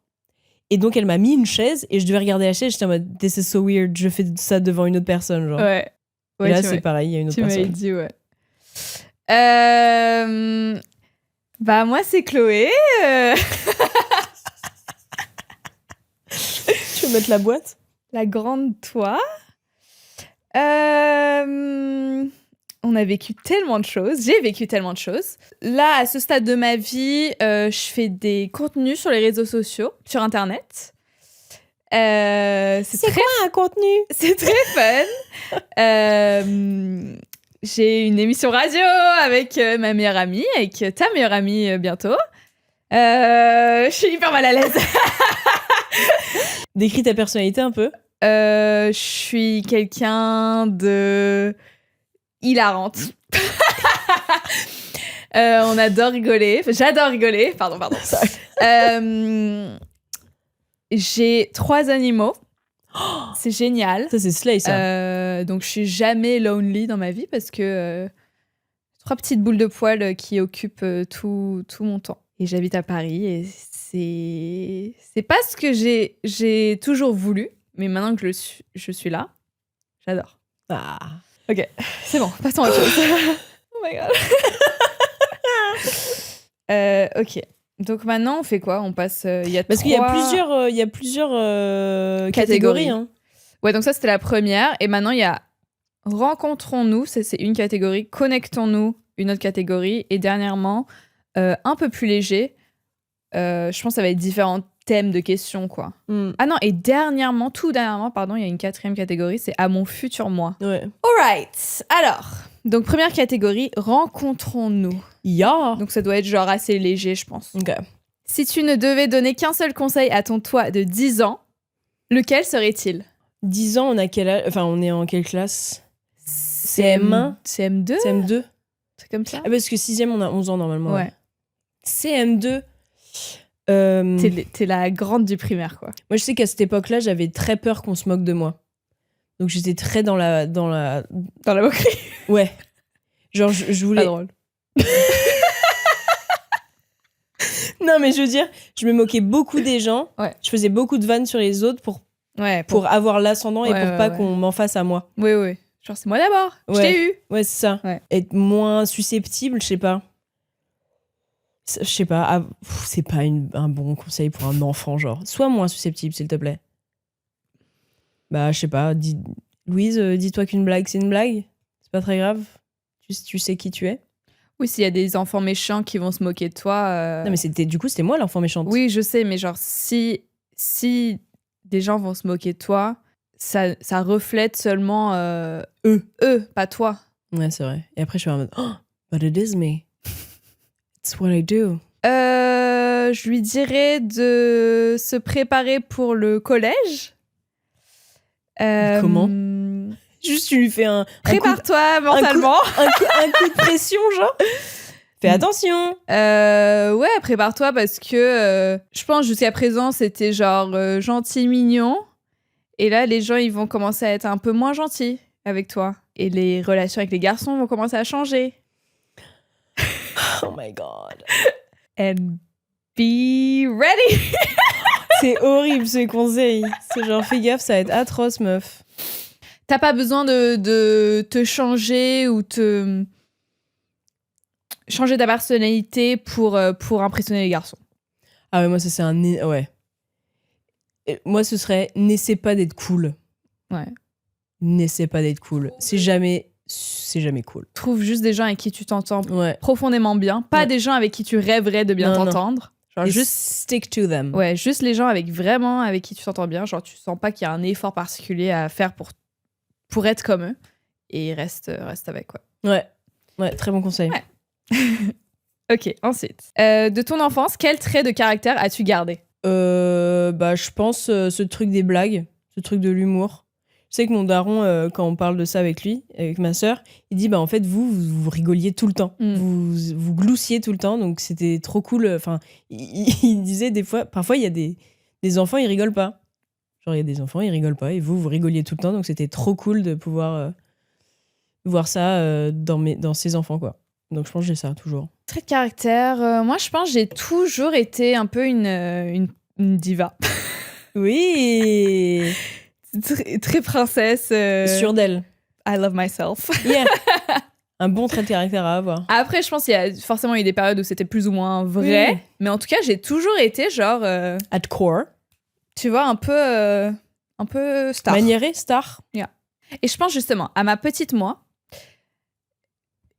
Et donc, elle m'a mis une chaise et je devais regarder la chaise. J'étais en mode, this is so weird. Je fais ça devant une autre personne. Genre. Ouais. Et là, c'est pareil, il y a une autre tu personne. m'avais dit, ouais. Bah, moi, c'est Chloé. Tu veux mettre la boîte? La grande toi. On a vécu tellement de choses. J'ai vécu tellement de choses. Là, à ce stade de ma vie, je fais des contenus sur les réseaux sociaux, sur Internet. C'est quoi un contenu? C'est très fun. J'ai une émission radio avec ma meilleure amie, avec ta meilleure amie bientôt. Je suis hyper mal à l'aise. Décris ta personnalité un peu. Je suis quelqu'un de hilarante. On adore rigoler. J'adore rigoler. Pardon. J'ai 3 animaux. C'est génial. Ça, c'est slay, ça. Donc, je suis jamais lonely dans ma vie parce que 3 petites boules de poils qui occupent tout mon temps. Et j'habite à Paris et c'est pas ce que j'ai toujours voulu, mais maintenant que je suis là, j'adore. Ah. Ok, c'est bon, passons à autre chose. Oh my god. Ok. Donc maintenant, on fait quoi? On passe. Parce qu'il y a plusieurs catégories. Hein. Ouais, donc ça, c'était la première. Et maintenant, il y a rencontrons-nous, c'est une catégorie. Connectons-nous, une autre catégorie. Et dernièrement, un peu plus léger, je pense que ça va être différents thèmes de questions, quoi. Ah non, et tout dernièrement, il y a une 4e catégorie, c'est à mon futur moi. Ouais. Alright, alors, donc première catégorie, rencontrons-nous. Yeah. Donc ça doit être genre assez léger, je pense. Ok. Si tu ne devais donner qu'un seul conseil à ton toi de 10 ans, lequel serait-il? 10 ans, on a quel âge? Enfin, on est en quelle classe? CM1? CM2? CM2? C'est comme ça? Ah, parce que 6e, on a 11 ans normalement. Ouais. CM2. T'es la grande du primaire, quoi. Moi, je sais qu'à cette époque-là, j'avais très peur qu'on se moque de moi. Donc, j'étais très dans la moquerie. Ouais. Genre, je voulais... Pas drôle. Non, mais je veux dire, je me moquais beaucoup des gens. Ouais. Je faisais beaucoup de vannes sur les autres pour avoir l'ascendant et pour pas qu'on m'en fasse à moi. Oui. Genre, c'est moi d'abord. Je t'ai eu. Ouais, c'est ça. Ouais. Être moins susceptible, je sais pas. Je sais pas. C'est pas un bon conseil pour un enfant, genre. Sois moins susceptible, s'il te plaît. Bah, je sais pas. Louise, dis-toi qu'une blague, c'est une blague. C'est pas très grave. Tu sais qui tu es. Oui, s'il y a des enfants méchants qui vont se moquer de toi. Non, mais c'était moi l'enfant méchante. Oui, je sais, mais genre, si des gens vont se moquer de toi, ça reflète seulement eux, pas toi. Ouais, c'est vrai. Et après, je suis en mode, oh, but it is me. It's what I do. Je lui dirais de se préparer pour le collège. Comment? Juste, tu lui fais prépare-toi mentalement. Un coup de pression, genre. Fais attention. Ouais, prépare-toi parce que je pense jusqu'à présent, c'était genre gentil, mignon. Et là, les gens, ils vont commencer à être un peu moins gentils avec toi. Et les relations avec les garçons vont commencer à changer. Oh my God. And be ready. C'est horrible, ces conseils. C'est genre, fais gaffe, ça va être atroce, meuf. T'as pas besoin de te changer ou changer ta personnalité pour impressionner les garçons. Ah ouais, moi, ça, c'est ouais. Et moi, ce serait, n'essaie pas d'être cool. Ouais. N'essaie pas d'être cool. C'est jamais cool. Trouve juste des gens avec qui tu t'entends profondément bien. Pas des gens avec qui tu rêverais de bien t'entendre. Genre juste stick to them. Ouais, juste les gens avec qui tu t'entends bien. Genre, tu sens pas qu'il y a un effort particulier à faire pour être comme eux. Et reste avec, quoi. Ouais, très bon conseil. Ouais. Ok, ensuite. De ton enfance, quel trait de caractère as-tu gardé? Bah, je pense ce truc des blagues, ce truc de l'humour. Je sais que mon daron, quand on parle de ça avec lui, avec ma sœur, il dit bah en fait vous rigoliez tout le temps, vous gloussiez tout le temps, donc c'était trop cool. Enfin, il disait parfois il y a des enfants ils rigolent pas. Genre il y a des enfants ils rigolent pas et vous rigoliez tout le temps, donc c'était trop cool de pouvoir voir ça dans ses enfants, quoi. Donc je pense que j'ai ça toujours. Trait de caractère, moi je pense que j'ai toujours été un peu une diva. Oui. Très princesse. Sûre d'elle. I love myself. Yeah. Un bon trait de caractère à avoir. Après, je pense qu'il y a forcément eu des périodes où c'était plus ou moins vrai. Oui. Mais en tout cas, j'ai toujours été genre, At core. tu vois, un peu star. Maniérée, star. Et je pense justement, à ma petite moi,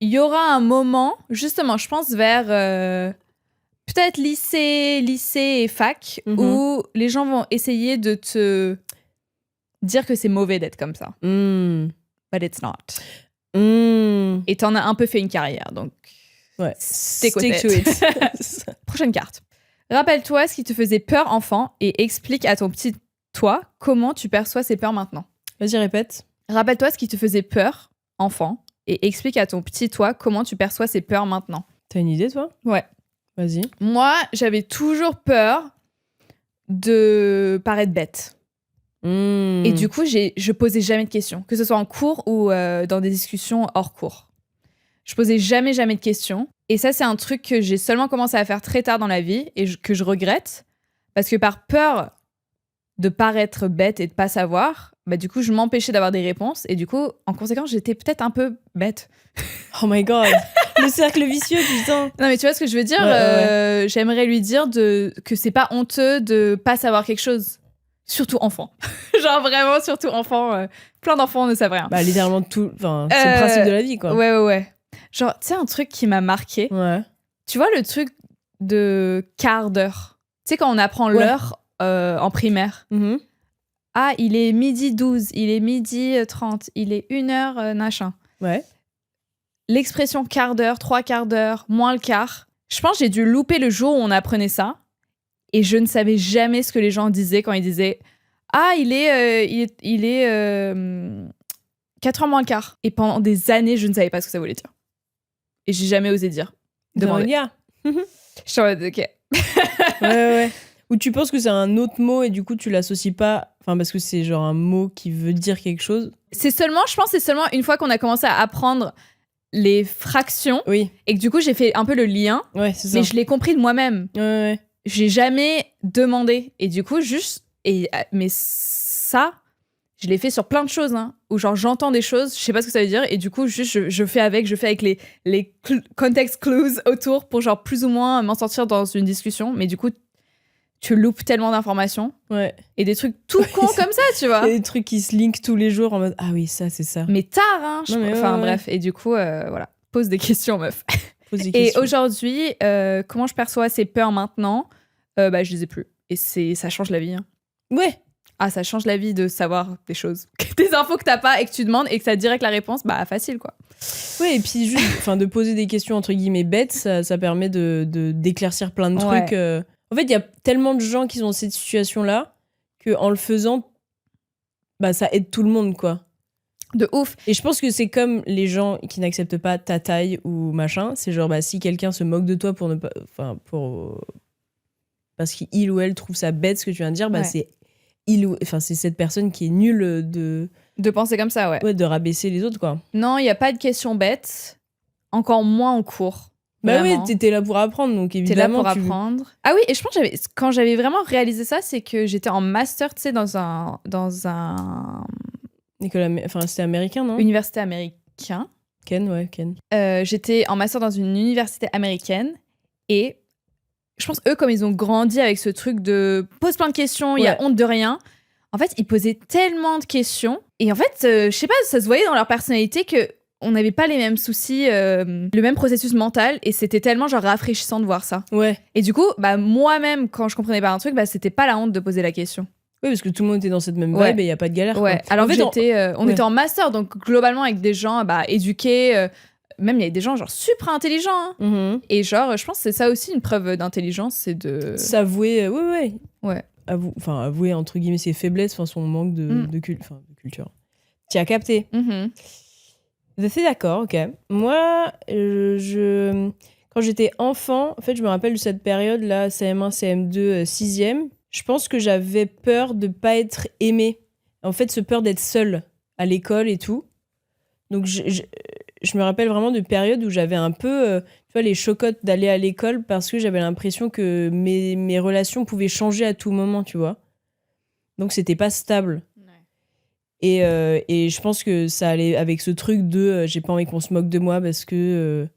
il y aura un moment, justement, je pense vers peut-être lycée et fac, où les gens vont essayer de te dire que c'est mauvais d'être comme ça. But it's not. Et t'en as un peu fait une carrière, donc Ouais. stick to with it. Prochaine carte. Rappelle-toi ce qui te faisait peur enfant et explique à ton petit toi comment tu perçois ces peurs maintenant. Vas-y, répète. Rappelle-toi ce qui te faisait peur enfant et explique à ton petit toi comment tu perçois ces peurs maintenant. T'as une idée, toi? Ouais. Vas-y. Moi, j'avais toujours peur de paraître bête. Et du coup, je posais jamais de questions, que ce soit en cours ou dans des discussions hors cours. Je posais jamais de questions. Et ça, c'est un truc que j'ai seulement commencé à faire très tard dans la vie et que je regrette. Parce que par peur de paraître bête et de pas savoir, bah du coup, je m'empêchais d'avoir des réponses. Et du coup, en conséquence, j'étais peut-être un peu bête. Oh my god. Le cercle vicieux, putain. Non, mais tu vois ce que je veux dire? Ouais. J'aimerais lui dire que c'est pas honteux de pas savoir quelque chose. Surtout enfant. Genre vraiment, surtout enfant. Plein d'enfants ne savent rien. Bah, littéralement tout. Enfin, c'est le principe de la vie, quoi. Ouais. Genre, tu sais, un truc qui m'a marqué. Ouais. Tu vois le truc de quart d'heure. Tu sais, quand on apprend l'heure en primaire. Ah, il est 12h, il est 12h30, il est 1h, machin. Ouais. L'expression quart d'heure, 3/4 d'heure, moins le quart. Je pense que j'ai dû louper le jour où on apprenait ça. Et je ne savais jamais ce que les gens disaient quand ils disaient « Ah, il est 4h moins le quart ». Et pendant des années, je ne savais pas ce que ça voulait dire. Et j'ai jamais osé dire. Demander. Je suis en mode « Ok ». Ouais. Ou tu penses que c'est un autre mot et du coup, tu l'associes pas... Enfin, parce que c'est genre un mot qui veut dire quelque chose. Je pense c'est seulement une fois qu'on a commencé à apprendre les fractions. Oui. Et que du coup, j'ai fait un peu le lien. Ouais, c'est ça. Mais je l'ai compris de moi-même. Ouais. J'ai jamais demandé. Et du coup, mais ça, je l'ai fait sur plein de choses. Où genre, j'entends des choses, je sais pas ce que ça veut dire. Et du coup, juste, je fais avec les context clues autour pour genre plus ou moins m'en sortir dans une discussion. Mais du coup, tu loupes tellement d'informations. Ouais. Et des trucs tout cons comme ça, tu vois. Et des trucs qui se linkent tous les jours en mode « Ah oui, ça, c'est ça. » Mais tard, bref. Et du coup, voilà. Pose des questions, meuf. Et aujourd'hui, comment je perçois ces peurs maintenant? Je les ai plus. Et ça change la vie. Ouais. Ah, ça change la vie de savoir des choses. Des infos que t'as pas et que tu demandes et que ça a direct la réponse, bah facile, quoi. Ouais, et puis juste de poser des questions entre guillemets bêtes, ça permet d'éclaircir plein de trucs. En fait, il y a tellement de gens qui sont dans cette situation-là qu'en le faisant, bah ça aide tout le monde, quoi. De ouf. Et je pense que c'est comme les gens qui n'acceptent pas ta taille ou machin. C'est genre, bah, si quelqu'un se moque de toi pour ne pas. Enfin, parce qu'il ou elle trouve ça bête ce que tu viens de dire, bah, c'est cette personne qui est nulle de penser comme ça, ouais. Ouais, de rabaisser les autres, quoi. Non, il n'y a pas de questions bêtes. Encore moins en cours. Bah oui, t'étais là pour apprendre, donc évidemment. T'es là pour apprendre. Ah oui, et je pense que quand j'avais vraiment réalisé ça, c'est que j'étais en master, tu sais, dans un c'était américain, non? Université américaine. Ken. J'étais en master dans une université américaine et je pense eux, comme ils ont grandi avec ce truc de pose plein de questions, il y a honte de rien. En fait, ils posaient tellement de questions et en fait, je sais pas, ça se voyait dans leur personnalité que on n'avait pas les mêmes soucis, le même processus mental et c'était tellement genre rafraîchissant de voir ça. Ouais. Et du coup, bah moi-même, quand je comprenais pas un truc, bah c'était pas la honte de poser la question. Oui, parce que tout le monde était dans cette même vibe et il n'y a pas de galère. Ouais. Quoi. Alors en fait, on était en master, donc globalement avec des gens éduqués, même il y a des gens genre super intelligents. Et genre, je pense que c'est ça aussi une preuve d'intelligence, c'est de... S'avouer, ouais. Avouer entre guillemets ses faiblesses, son manque de culture. Tu as capté. C'est d'accord, ok. Moi, quand j'étais enfant, en fait, je me rappelle de cette période-là, CM1, CM2, 6e, je pense que j'avais peur de pas être aimée. En fait, ce peur d'être seule à l'école et tout. Donc, je je me rappelle vraiment de périodes où j'avais un peu, tu vois, les chocottes d'aller à l'école parce que j'avais l'impression que mes relations pouvaient changer à tout moment, tu vois. Donc, c'était pas stable. Et je pense que ça allait avec ce truc de j'ai pas envie qu'on se moque de moi parce que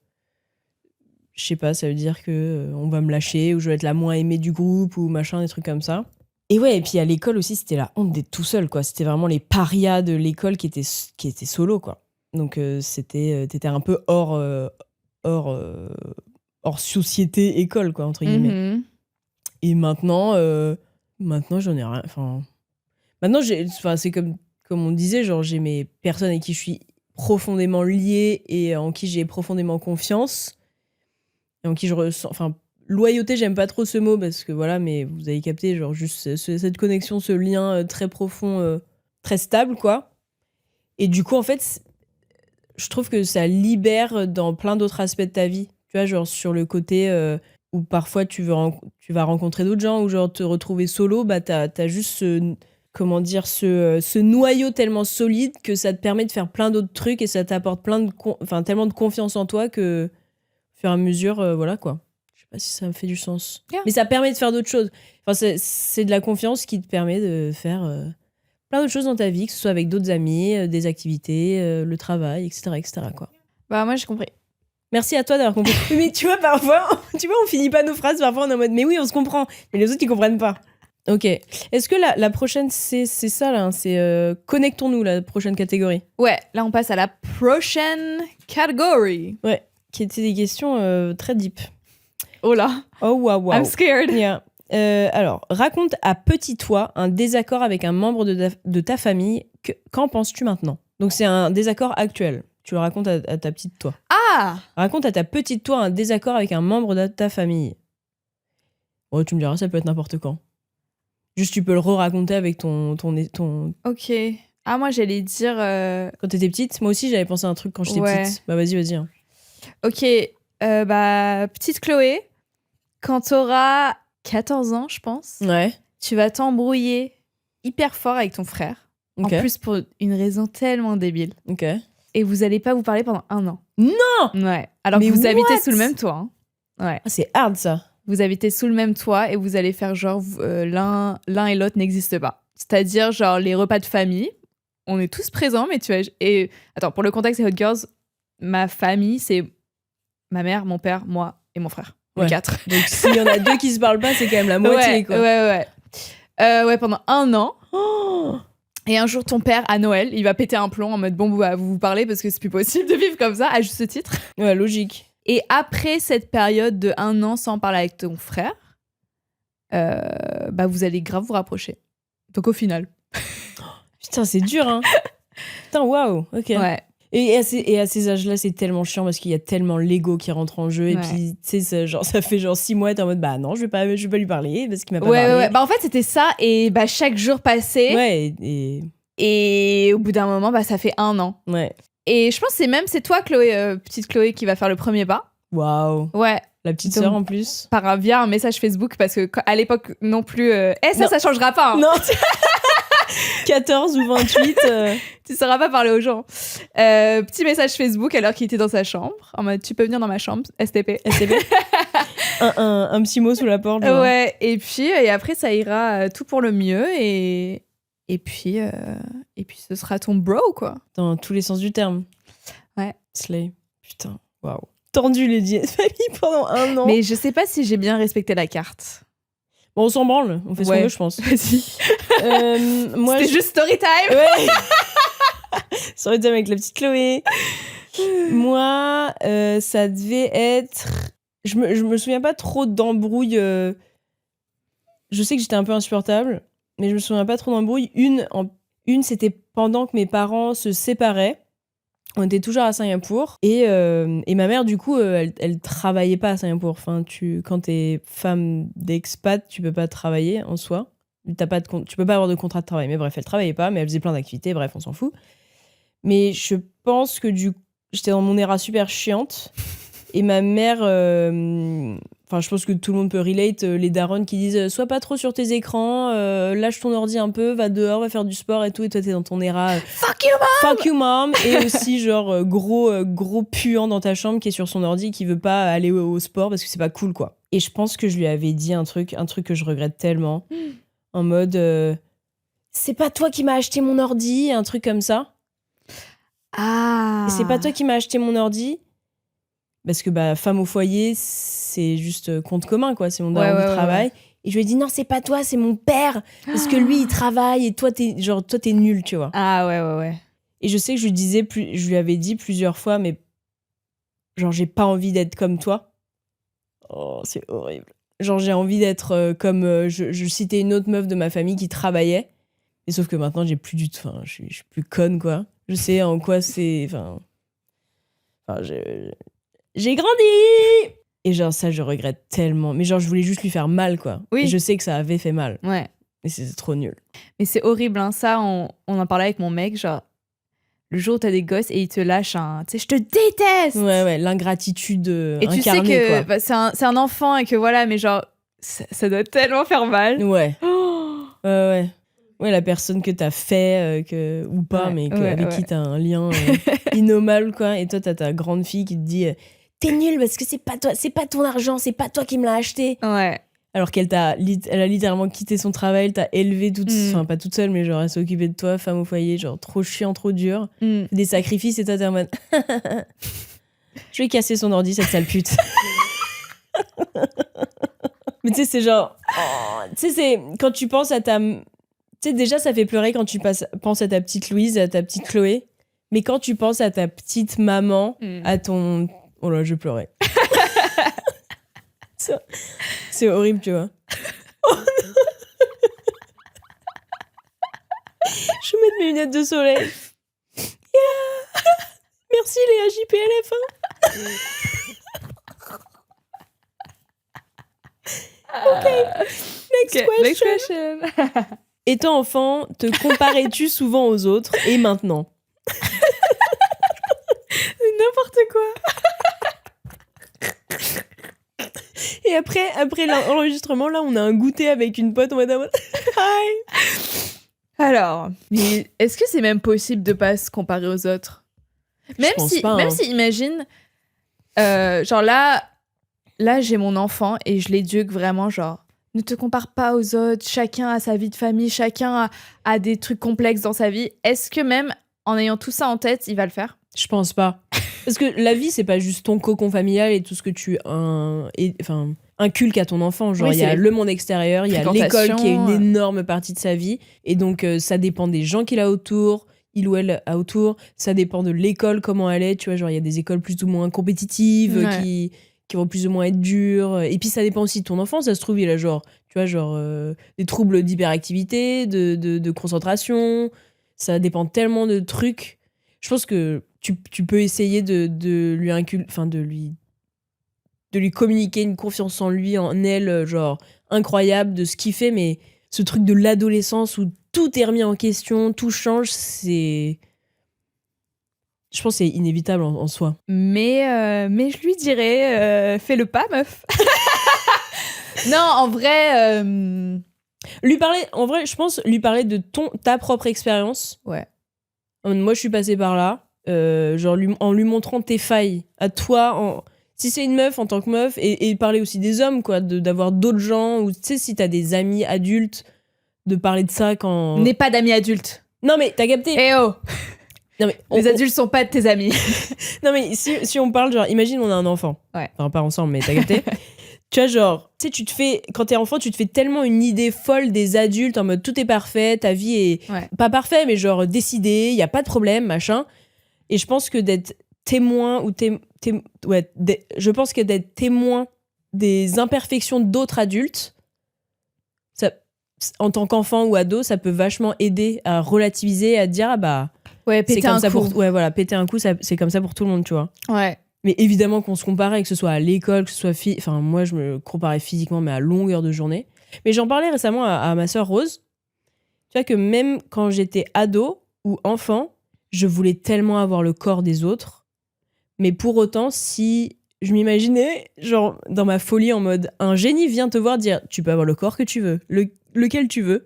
je sais pas, ça veut dire que on va me lâcher ou je vais être la moins aimée du groupe ou machin, des trucs comme ça. Et ouais, et puis à l'école aussi, c'était la honte d'être tout seul, quoi. C'était vraiment les parias de l'école qui étaient solo, quoi. Donc t'étais un peu hors, société école, quoi, entre guillemets. Mhm. Et maintenant j'en ai rien. Enfin, maintenant c'est comme on disait, genre j'ai mes personnes avec qui je suis profondément liée et en qui j'ai profondément confiance et en qui je ressens. Enfin, loyauté, j'aime pas trop ce mot parce que voilà, mais vous avez capté, genre juste cette connexion, ce lien très profond, très stable, quoi. Et du coup, en fait, je trouve que ça libère dans plein d'autres aspects de ta vie. Tu vois, genre sur le côté où parfois tu vas rencontrer d'autres gens ou genre te retrouver solo, bah t'as juste ce noyau tellement solide que ça te permet de faire plein d'autres trucs et ça t'apporte tellement de confiance en toi que au fur et à mesure, voilà quoi. Je sais pas si ça me fait du sens. Yeah. Mais ça permet de faire d'autres choses. Enfin, c'est de la confiance qui te permet de faire plein d'autres choses dans ta vie, que ce soit avec d'autres amis, des activités, le travail, etc., etc., quoi. Bah, moi, j'ai compris. Merci à toi d'avoir compris. Oui, mais tu vois, parfois, on finit pas nos phrases, parfois on est en mode, mais oui, on se comprend. Mais les autres, ils comprennent pas. Ok. Est-ce que la prochaine, c'est ça, là, hein, c'est connectons-nous, la prochaine catégorie. Ouais, là, on passe à la prochaine catégorie. Ouais, qui étaient des questions très deep. Oh là. Oh, waouh. I'm scared. Yeah. Alors, raconte à petit toi un désaccord avec un membre de ta famille. Qu'en penses-tu maintenant? Donc, c'est un désaccord actuel. Tu le racontes à ta petite toi. Ah! Raconte à ta petite toi un désaccord avec un membre de ta famille. Oh, tu me diras, ça peut être n'importe quand. Juste, tu peux le re-raconter avec ton... Ok. Ah, moi, j'allais dire... Quand t'étais petite, moi aussi, j'avais pensé à un truc quand j'étais petite. Bah, vas-y. Hein. Ok. Bah, petite Chloé, quand t'auras 14 ans, je pense, Ouais. tu vas t'embrouiller hyper fort avec ton frère. Ok. En plus, pour une raison tellement débile. Ok. Et vous allez pas vous parler pendant 1 an. Non! Ouais. Alors Mais que vous habitez what? sous le même toit. Hein. Ouais. Ah, c'est hard, ça. Vous habitez sous le même toit et vous allez faire genre l'un et l'autre n'existent pas. C'est-à-dire genre les repas de famille, on est tous présents, mais tu vois. Et attends, pour le contexte des Hot Girls, ma famille, c'est ma mère, mon père, moi et mon frère. Ouais. Les 4. Donc, s'il y en a 2 qui se parlent pas, c'est quand même la moitié, Ouais, quoi. ouais, pendant 1 an. Oh! Et un jour, ton père, à Noël, il va péter un plomb en mode bon, bah, vous parlez parce que c'est plus possible de vivre comme ça, à juste titre. Ouais, logique. Et après cette période de 1 an sans parler avec ton frère, bah vous allez grave vous rapprocher. Donc au final. Putain, c'est dur, hein. Putain, waouh. Ok. Ouais. Et à ces âges-là, c'est tellement chiant parce qu'il y a tellement l'ego qui rentre en jeu. Et Ouais. puis, tu sais, ça fait genre 6 mois, t'es en mode, bah non, je vais pas lui parler parce qu'il m'a pas Ouais. parlé. Bah en fait, c'était ça. Et bah chaque jour passé. Ouais, Et au bout d'un moment, bah ça fait 1 an. ouais. Et je pense que c'est toi, Chloé, petite Chloé, qui va faire le premier pas. Waouh. Ouais. La petite Donc, sœur en plus. Via un message Facebook parce que à l'époque non plus. Ça changera pas. Hein. Non. 14 ou 28. Tu sauras pas parler aux gens. Petit message Facebook alors qu'il était dans sa chambre. En mode, tu peux venir dans ma chambre, STP. un petit mot sous la porte. Genre. Ouais, et après, ça ira tout pour le mieux. Et puis ce sera ton bro, quoi. Dans tous les sens du terme. Ouais. Slay. Putain, waouh. Tendu les diètes famille pendant 1 an. Mais je sais pas si j'ai bien respecté la carte. Bon, on s'en branle. On fait ce qu'on veut, je pense. Vas-y. Moi, C'était juste story time. Ouais. Ça aurait été avec la petite Chloé. Moi, ça devait être... Je me souviens pas trop d'embrouilles. Je sais que j'étais un peu insupportable, mais je me souviens pas trop d'embrouilles. Une, c'était pendant que mes parents se séparaient. On était toujours à Singapour. Et ma mère, du coup, elle travaillait pas à Singapour. Enfin, quand t'es femme d'expat, tu peux pas travailler en soi. Tu peux pas avoir de contrat de travail. Mais bref, elle travaillait pas, mais elle faisait plein d'activités. Bref, on s'en fout. Mais je pense que j'étais dans mon era super chiante. Et ma mère Enfin, je pense que tout le monde peut relate, les darons qui disent sois pas trop sur tes écrans, lâche ton ordi un peu, va dehors, va faire du sport et tout, et toi t'es dans ton ERA. Fuck you, mom! Fuck you, mom! Et aussi, genre, gros puant dans ta chambre qui est sur son ordi et qui veut pas aller au sport parce que c'est pas cool, quoi. Et je pense que je lui avais dit un truc que je regrette tellement, en mode c'est pas toi qui m'as acheté mon ordi, un truc comme ça. Ah. Et c'est pas toi qui m'as acheté mon ordi. Parce que femme au foyer, c'est juste compte commun, quoi. C'est mon daron qui travaille. Ouais. Et je lui ai dit, non, c'est pas toi, c'est mon père. Parce que lui, il travaille et toi, t'es nul, tu vois. Ah ouais. Et je sais que je lui avais dit plusieurs fois, mais genre, j'ai pas envie d'être comme toi. Oh, c'est horrible. Genre, j'ai envie d'être comme... je citais une autre meuf de ma famille qui travaillait. Et sauf que maintenant, j'ai plus du tout... Enfin, je suis plus conne, quoi. Je sais en quoi c'est... Enfin, j'ai grandi! Et genre, ça, je regrette tellement. Mais genre, je voulais juste lui faire mal, quoi. Oui. Et je sais que ça avait fait mal. Ouais. Et c'est trop nul. Mais c'est horrible, hein. Ça, on en parlait avec mon mec, genre, le jour où t'as des gosses et ils te lâchent un... Tu sais, je te déteste! Ouais, l'ingratitude et incarnée, tu sais que quoi. C'est un enfant et que voilà, mais genre, ça doit tellement faire mal. Ouais. Ouais. Ouais, la personne que t'as fait, ou pas, ouais, mais avec qui t'as un lien innommable, quoi. Et toi, t'as ta grande fille qui te dit t'es nulle parce que c'est pas ton argent, c'est pas toi qui me l'as acheté. Ouais. Alors qu'elle elle a littéralement quitté son travail, elle t'a élevé enfin pas toute seule, mais genre elle s'est occupée de toi, femme au foyer, genre trop chiant, trop dur. Des sacrifices et toi t'es en mode je vais casser son ordi, cette sale pute. Mais tu sais, c'est genre tu sais, c'est quand tu penses à ta... Tu sais, déjà, ça fait pleurer quand tu penses à ta petite Louise, à ta petite Chloé. Mais quand tu penses à ta petite maman, à ton... Oh là, je pleurais. C'est horrible, tu vois. Oh non. Je vais mettre mes lunettes de soleil. Yeah. Merci Léa JPLF1. Ok. Next question. Étant enfant, te comparais-tu souvent aux autres et maintenant? N'importe quoi. Et après l'enregistrement, là, on a un goûter avec une pote, on va dire hi. Alors, mais est-ce que c'est même possible de pas se comparer aux autres? Même si, imagine, genre là, j'ai mon enfant et je l'éduque vraiment, genre, ne te compare pas aux autres, chacun a sa vie de famille, chacun a des trucs complexes dans sa vie. Est-ce que même en ayant tout ça en tête, il va le faire? Je pense pas. Parce que la vie, c'est pas juste ton cocon familial et tout ce que tu inculques à ton enfant. Genre, il y a le monde extérieur, il y a l'école qui est une énorme partie de sa vie. Et donc, ça dépend des gens qu'il a autour, il ou elle a autour. Ça dépend de l'école, comment elle est. Tu vois, genre, il y a des écoles plus ou moins compétitives qui vont plus ou moins être dures. Et puis, ça dépend aussi de ton enfant. Ça se trouve, il a genre, tu vois, genre, des troubles d'hyperactivité, de concentration. Ça dépend tellement de trucs. Je pense que tu peux essayer de lui communiquer une confiance en lui, en elle, genre, incroyable de ce qu'il fait. Mais ce truc de l'adolescence où tout est remis en question, tout change, c'est... Je pense que c'est inévitable en soi. Mais je lui dirais, fais le pas, meuf. Non, en vrai... je pense lui parler de ta propre expérience. Ouais. Moi, je suis passée par là. Genre, en lui montrant tes failles à toi. Si c'est une meuf, en tant que meuf. Et parler aussi des hommes, quoi. D'avoir d'autres gens. Ou tu sais, si t'as des amis adultes, de parler de ça quand... N'aie pas d'amis adultes. Non, mais t'as capté. Eh oh. Non, mais les adultes sont pas de tes amis. Non, mais si on parle, genre, imagine on a un enfant. Ouais. Enfin, pas ensemble, mais t'as capté. Tu vois, genre, tu sais, quand t'es enfant, tu te fais tellement une idée folle des adultes en mode tout est parfait, ta vie est pas parfait, mais genre décidée, y a pas de problème, machin. Et je pense que d'être témoin je pense que d'être témoin des imperfections d'autres adultes, ça, en tant qu'enfant ou ado, ça peut vachement aider à relativiser, à dire péter un coup. Péter un coup, c'est comme ça pour tout le monde, tu vois. Ouais. Mais évidemment qu'on se comparait, que ce soit à l'école, que ce soit... Enfin, moi, je me comparais physiquement, mais à longueur de journée. Mais j'en parlais récemment à ma sœur Rose. Tu vois que même quand j'étais ado ou enfant, je voulais tellement avoir le corps des autres. Mais pour autant, si je m'imaginais, genre, dans ma folie, en mode, un génie vient te voir dire, tu peux avoir le corps que tu veux, lequel tu veux.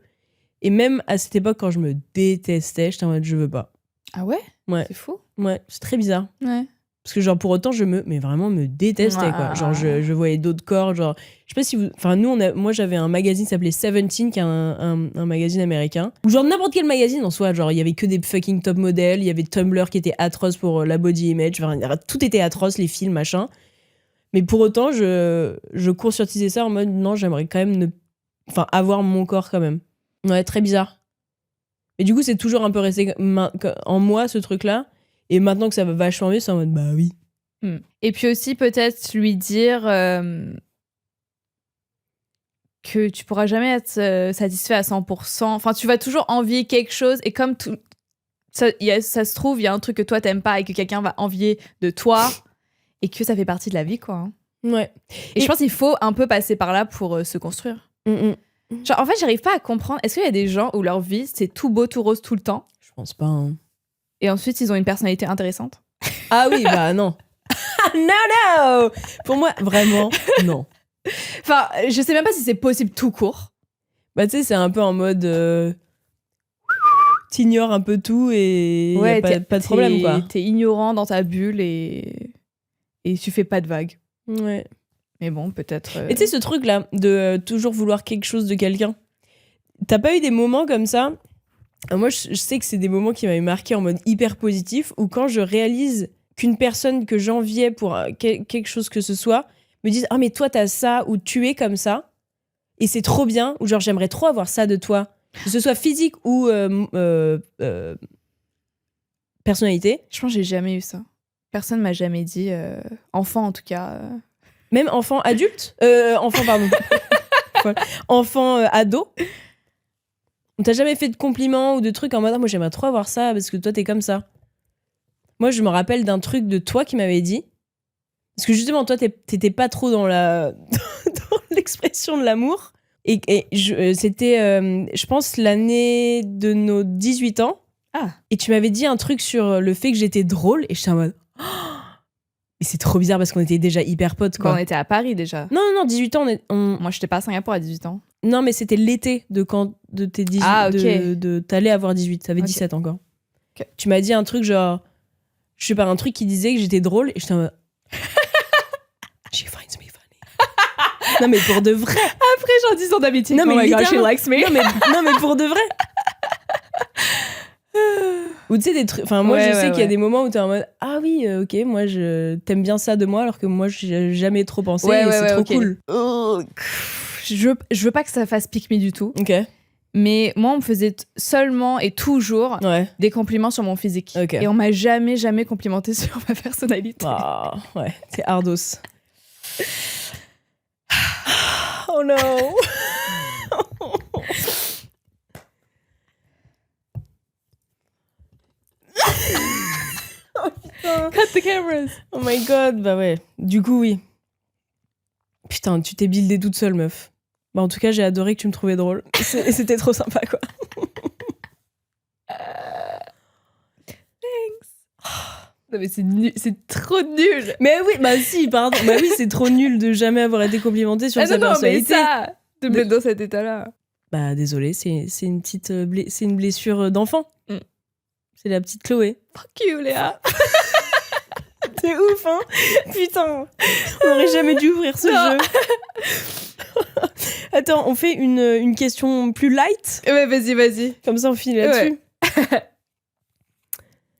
Et même à cette époque, quand je me détestais, j'étais en mode, je veux pas. Ah ouais? Ouais. C'est fou. Ouais, c'est très bizarre. Ouais. Parce que, genre, pour autant, mais vraiment me détestais, quoi. Genre, je voyais d'autres corps, genre, je sais pas si vous. Enfin, moi, j'avais un magazine qui s'appelait Seventeen, qui est un magazine américain. Ou genre, n'importe quel magazine en soi. Genre, il y avait que des fucking top modèles, il y avait Tumblr qui était atroce pour la body image. Enfin, tout était atroce, les films, machin. Mais pour autant, je conscientisais ça en mode, non, j'aimerais quand même avoir mon corps quand même. Ouais, très bizarre. Et du coup, c'est toujours un peu resté en moi, ce truc-là. Et maintenant que ça va vachement mieux, c'est en mode, bah oui. Et puis aussi, peut-être lui dire que tu pourras jamais être satisfait à 100%. Enfin, tu vas toujours envier quelque chose. Et comme ça se trouve, il y a un truc que toi, t'aimes pas et que quelqu'un va envier de toi. Et que ça fait partie de la vie, quoi. Ouais. Et je pense qu'il faut un peu passer par là pour se construire. Genre, en fait, j'arrive pas à comprendre. Est-ce qu'il y a des gens où leur vie, c'est tout beau, tout rose tout le temps? Je pense pas, hein. Et ensuite, ils ont une personnalité intéressante? Ah oui, bah non. Non. Pour moi, vraiment, non. Enfin, je sais même pas si c'est possible tout court. Bah tu sais, c'est un peu en mode... t'ignores un peu tout et ouais, y a pas de problème, quoi. T'es ignorant dans ta bulle et tu fais pas de vagues. Ouais. Mais bon, peut-être... Et tu sais, ce truc-là, de toujours vouloir quelque chose de quelqu'un, t'as pas eu des moments comme ça? Moi, je sais que c'est des moments qui m'avaient marqué en mode hyper positif, où quand je réalise qu'une personne que j'enviais pour quelque chose que ce soit, me dise « Ah, mais toi, t'as ça » ou « Tu es comme ça ». Et c'est trop bien, ou genre « J'aimerais trop avoir ça de toi ». Que ce soit physique ou personnalité. Je pense que j'ai jamais eu ça. Personne m'a jamais dit... enfant, en tout cas... Même enfant adulte enfant, pardon. Enfant ado. On t'a jamais fait de compliments ou de trucs en mode « Moi, j'aimerais trop avoir ça parce que toi, t'es comme ça ». Moi, je me rappelle d'un truc de toi qui m'avait dit. Parce que justement, toi, t'étais pas trop dans l'expression de l'amour. Et c'était, je pense, l'année de nos 18 ans. Ah. Et tu m'avais dit un truc sur le fait que j'étais drôle. Et j'étais en mode... Et c'est trop bizarre parce qu'on était déjà hyper potes, quoi. On était à Paris, déjà. Non, 18 ans, Moi, j'étais pas à Singapour à 18 ans. Non, mais c'était l'été de tes 18... Ah, ok. T'allais avoir 18, t'avais 17 encore. Okay. Tu m'as dit un truc genre... Je sais pas, un truc qui disait que j'étais drôle. Et j'étais en mode... She finds me funny. Non, mais pour de vrai. Après, genre 10 ans d'amitié. Non, mais oh my God, she littéralement. likes me. Non, mais pour de vrai. Ou tu sais, des trucs. Enfin, moi, je sais qu'il y a des moments où t'es en mode ah oui, ok, moi, t'aime bien ça de moi, alors que moi, j'ai jamais trop pensé et c'est trop cool. Je veux pas que ça fasse pick me du tout. Ok. Mais moi, on me faisait seulement et toujours des compliments sur mon physique. Okay. Et on m'a jamais complimenté sur ma personnalité. Ah, ouais, c'est ardos. Oh no. Cut the cameras. Oh my god, bah ouais. Du coup, oui. Putain, tu t'es buildée toute seule, meuf. Bah en tout cas, j'ai adoré que tu me trouvais drôle. Et c'était trop sympa, quoi. Thanks. Non mais c'est trop nul. Mais oui, bah si, pardon. Bah oui, c'est trop nul de jamais avoir été complimenté sur sa personnalité. Mais ça, de me mettre dans cet état-là. Bah désolé, c'est une petite c'est une blessure d'enfant. C'est la petite Chloé. Fuck you, Léa. C'est ouf, hein. Putain, on aurait jamais dû ouvrir ce jeu. Attends, on fait une question plus light. Ouais, vas-y. Comme ça, on finit là-dessus. Ouais.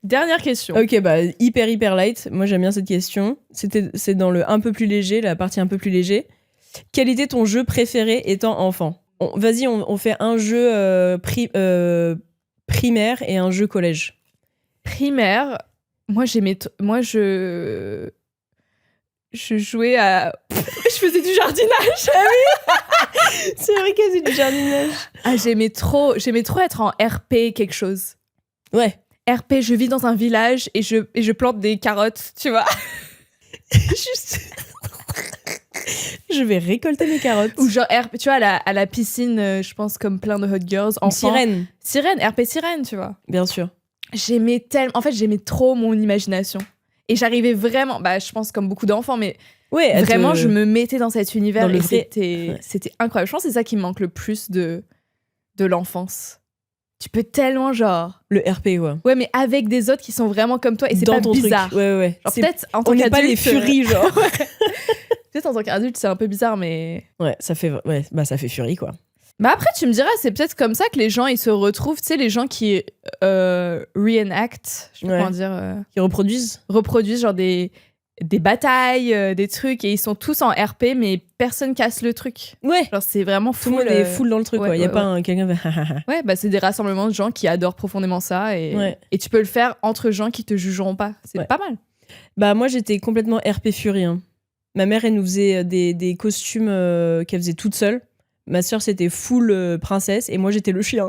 Dernière question. Ok, bah hyper light. Moi, j'aime bien cette question. C'est dans le un peu plus léger, la partie un peu plus léger. Quel était ton jeu préféré étant enfant? Vas-y, on fait un jeu primaire et un jeu collège. Primaire, moi je jouais à... je faisais du jardinage. Ah oui. C'est vrai qu'elle faisait du jardinage. Ah, j'aimais trop être en RP quelque chose. Ouais. RP, je vis dans un village et je plante des carottes, tu vois. Juste... Je vais récolter mes carottes. Ou genre RP, tu vois, à la piscine, je pense comme plein de hot girls. Enfants. Sirène, RP sirène, tu vois. Bien sûr. J'aimais trop mon imagination. Et j'arrivais vraiment, je pense comme beaucoup d'enfants, mais Ouais, vraiment, je me mettais dans cet univers Dans le et vrai- c'était incroyable. Je pense que c'est ça qui me manque le plus de l'enfance. Tu peux tellement genre... Le RP, quoi. Ouais, mais avec des autres qui sont vraiment comme toi et c'est Dans pas ton bizarre. truc. Ouais. Genre, peut-être en tant On n'est pas les qu'adulte, furies, genre. peut-être en tant qu'adulte, c'est un peu bizarre, mais... Ouais, ça fait furie, quoi. Bah après, tu me diras, c'est peut-être comme ça que les gens, ils se retrouvent, tu sais, les gens qui reenact, je sais pas Ouais. comment dire, Qui reproduisent. reproduisent genre des batailles, des trucs, et ils sont tous en RP, mais personne casse le truc. Ouais. Genre, c'est vraiment Tout le full. monde est full dans le truc, ouais, quoi. Il y a ouais, pas quelqu'un qui fait Ouais, c'est des rassemblements de gens qui adorent profondément ça, et, Ouais. et tu peux le faire entre gens qui te jugeront pas. C'est Ouais. pas mal. Bah, moi, j'étais complètement RP furie. Hein. Ma mère, elle nous faisait des costumes qu'elle faisait toute seule. Ma sœur, c'était full princesse, et moi, j'étais le chien.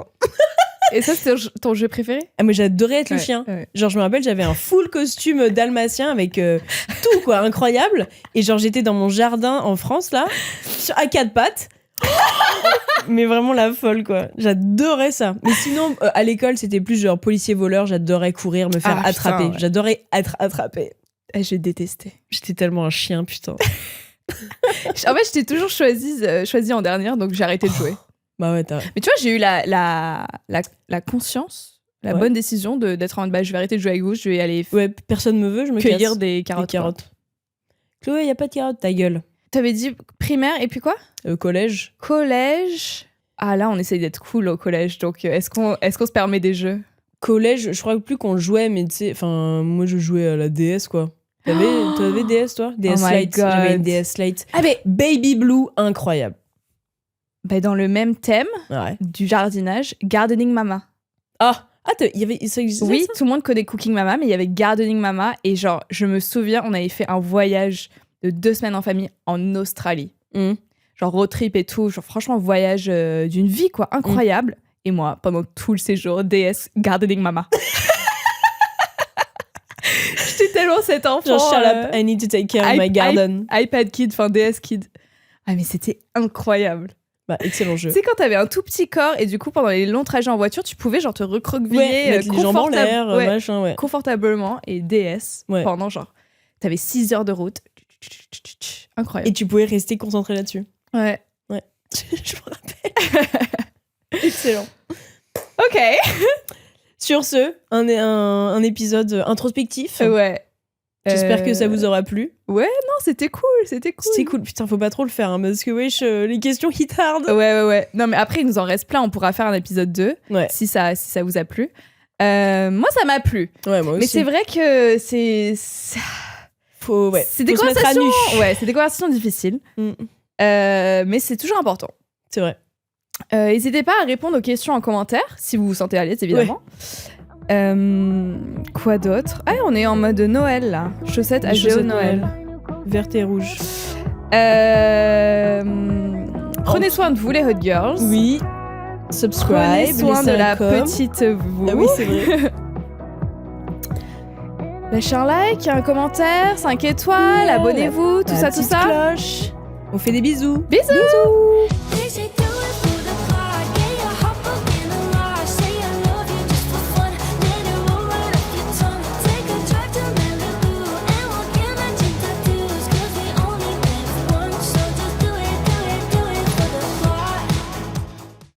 Et ça, c'était ton jeu préféré? Ah, mais j'adorais être le Ouais, chien. ouais. Genre, je me rappelle, j'avais un full costume dalmatien avec tout, quoi, incroyable. Et genre, j'étais dans mon jardin en France, là, à quatre pattes. Mais vraiment la folle, quoi. J'adorais ça. Mais sinon, à l'école, c'était plus genre policier-voleur. J'adorais courir, me faire Ah, attraper. putain, ouais. J'adorais être attrapé. J'ai détesté. J'étais tellement un chien, putain. En fait, j'étais toujours choisie en dernière, donc j'ai arrêté de jouer. Bah ouais, t'as... Mais tu vois, j'ai eu la conscience, la Ouais. bonne décision d'être en mode, je vais arrêter de jouer avec vous, je vais aller Ouais, personne me veut, je me cueillir casse. des carottes. Des carottes. Chloé, y a pas de carottes, ta gueule. T'avais dit primaire et puis quoi? Collège. Collège. Ah là, on essaye d'être cool au collège, donc est-ce qu'on se permet des jeux? Collège, je crois plus qu'on jouait, mais tu sais, enfin, moi je jouais à la DS, quoi. T'avais DS, toi? DS Oh my Lite. God. J'avais une DS Lite. Ah mais Baby Blue, incroyable. dans le même thème Ouais. du jardinage, Gardening Mama. Ah, ça existait, Oui, ça? tout le monde connaît Cooking Mama, mais il y avait Gardening Mama et genre, je me souviens, on avait fait un voyage de 2 semaines en famille en Australie. Mhm. Genre road trip et tout, genre franchement voyage d'une vie quoi, incroyable. Et moi, pendant tout le séjour, DS Gardening Mama. J'étais tellement cet enfant. Genre, shut up, I need to take care of my garden. iPad Kid, enfin DS Kid. Ah mais c'était incroyable. Bah, excellent jeu. Tu sais quand t'avais un tout petit corps et du coup pendant les longs trajets en voiture, tu pouvais genre te recroqueviller mettre les jambes en l'air, ouais, machin, ouais. confortablement et DS Ouais. pendant genre t'avais 6 heures de route. Incroyable. Et tu pouvais rester concentré là-dessus. Ouais. Je me rappelle. Excellent. Ok. Sur ce, un épisode introspectif. Ouais. J'espère que ça vous aura plu. Non, c'était cool, c'était cool. C'était cool. Putain, faut pas trop le faire, hein, parce que wesh, les questions hit hard. Ouais. Non, mais après, il nous en reste plein. On pourra faire un épisode 2 Ouais. si ça vous a plu. Moi, ça m'a plu. Ouais, moi aussi. Mais c'est vrai que c'est des Faut se mettre à conversations. nu. Ouais, c'est des conversations difficiles. Mm. Mais c'est toujours important. C'est vrai. N'hésitez pas à répondre aux questions en commentaire si vous vous sentez à l'aise, évidemment. Quoi d'autre? Ah, on est en mode Noël là. Chaussettes Les à géo chaussettes Noël. Verte et rouge. Prenez soin de vous, les hot girls. Oui. Subscribe. Prenez soin de laissez la un com. petite vous. Ah oui, c'est vrai. Lâchez un like, un commentaire, 5 étoiles, abonnez-vous, tout La ça, tout petite ça. cloche. On fait des bisous. Bisous.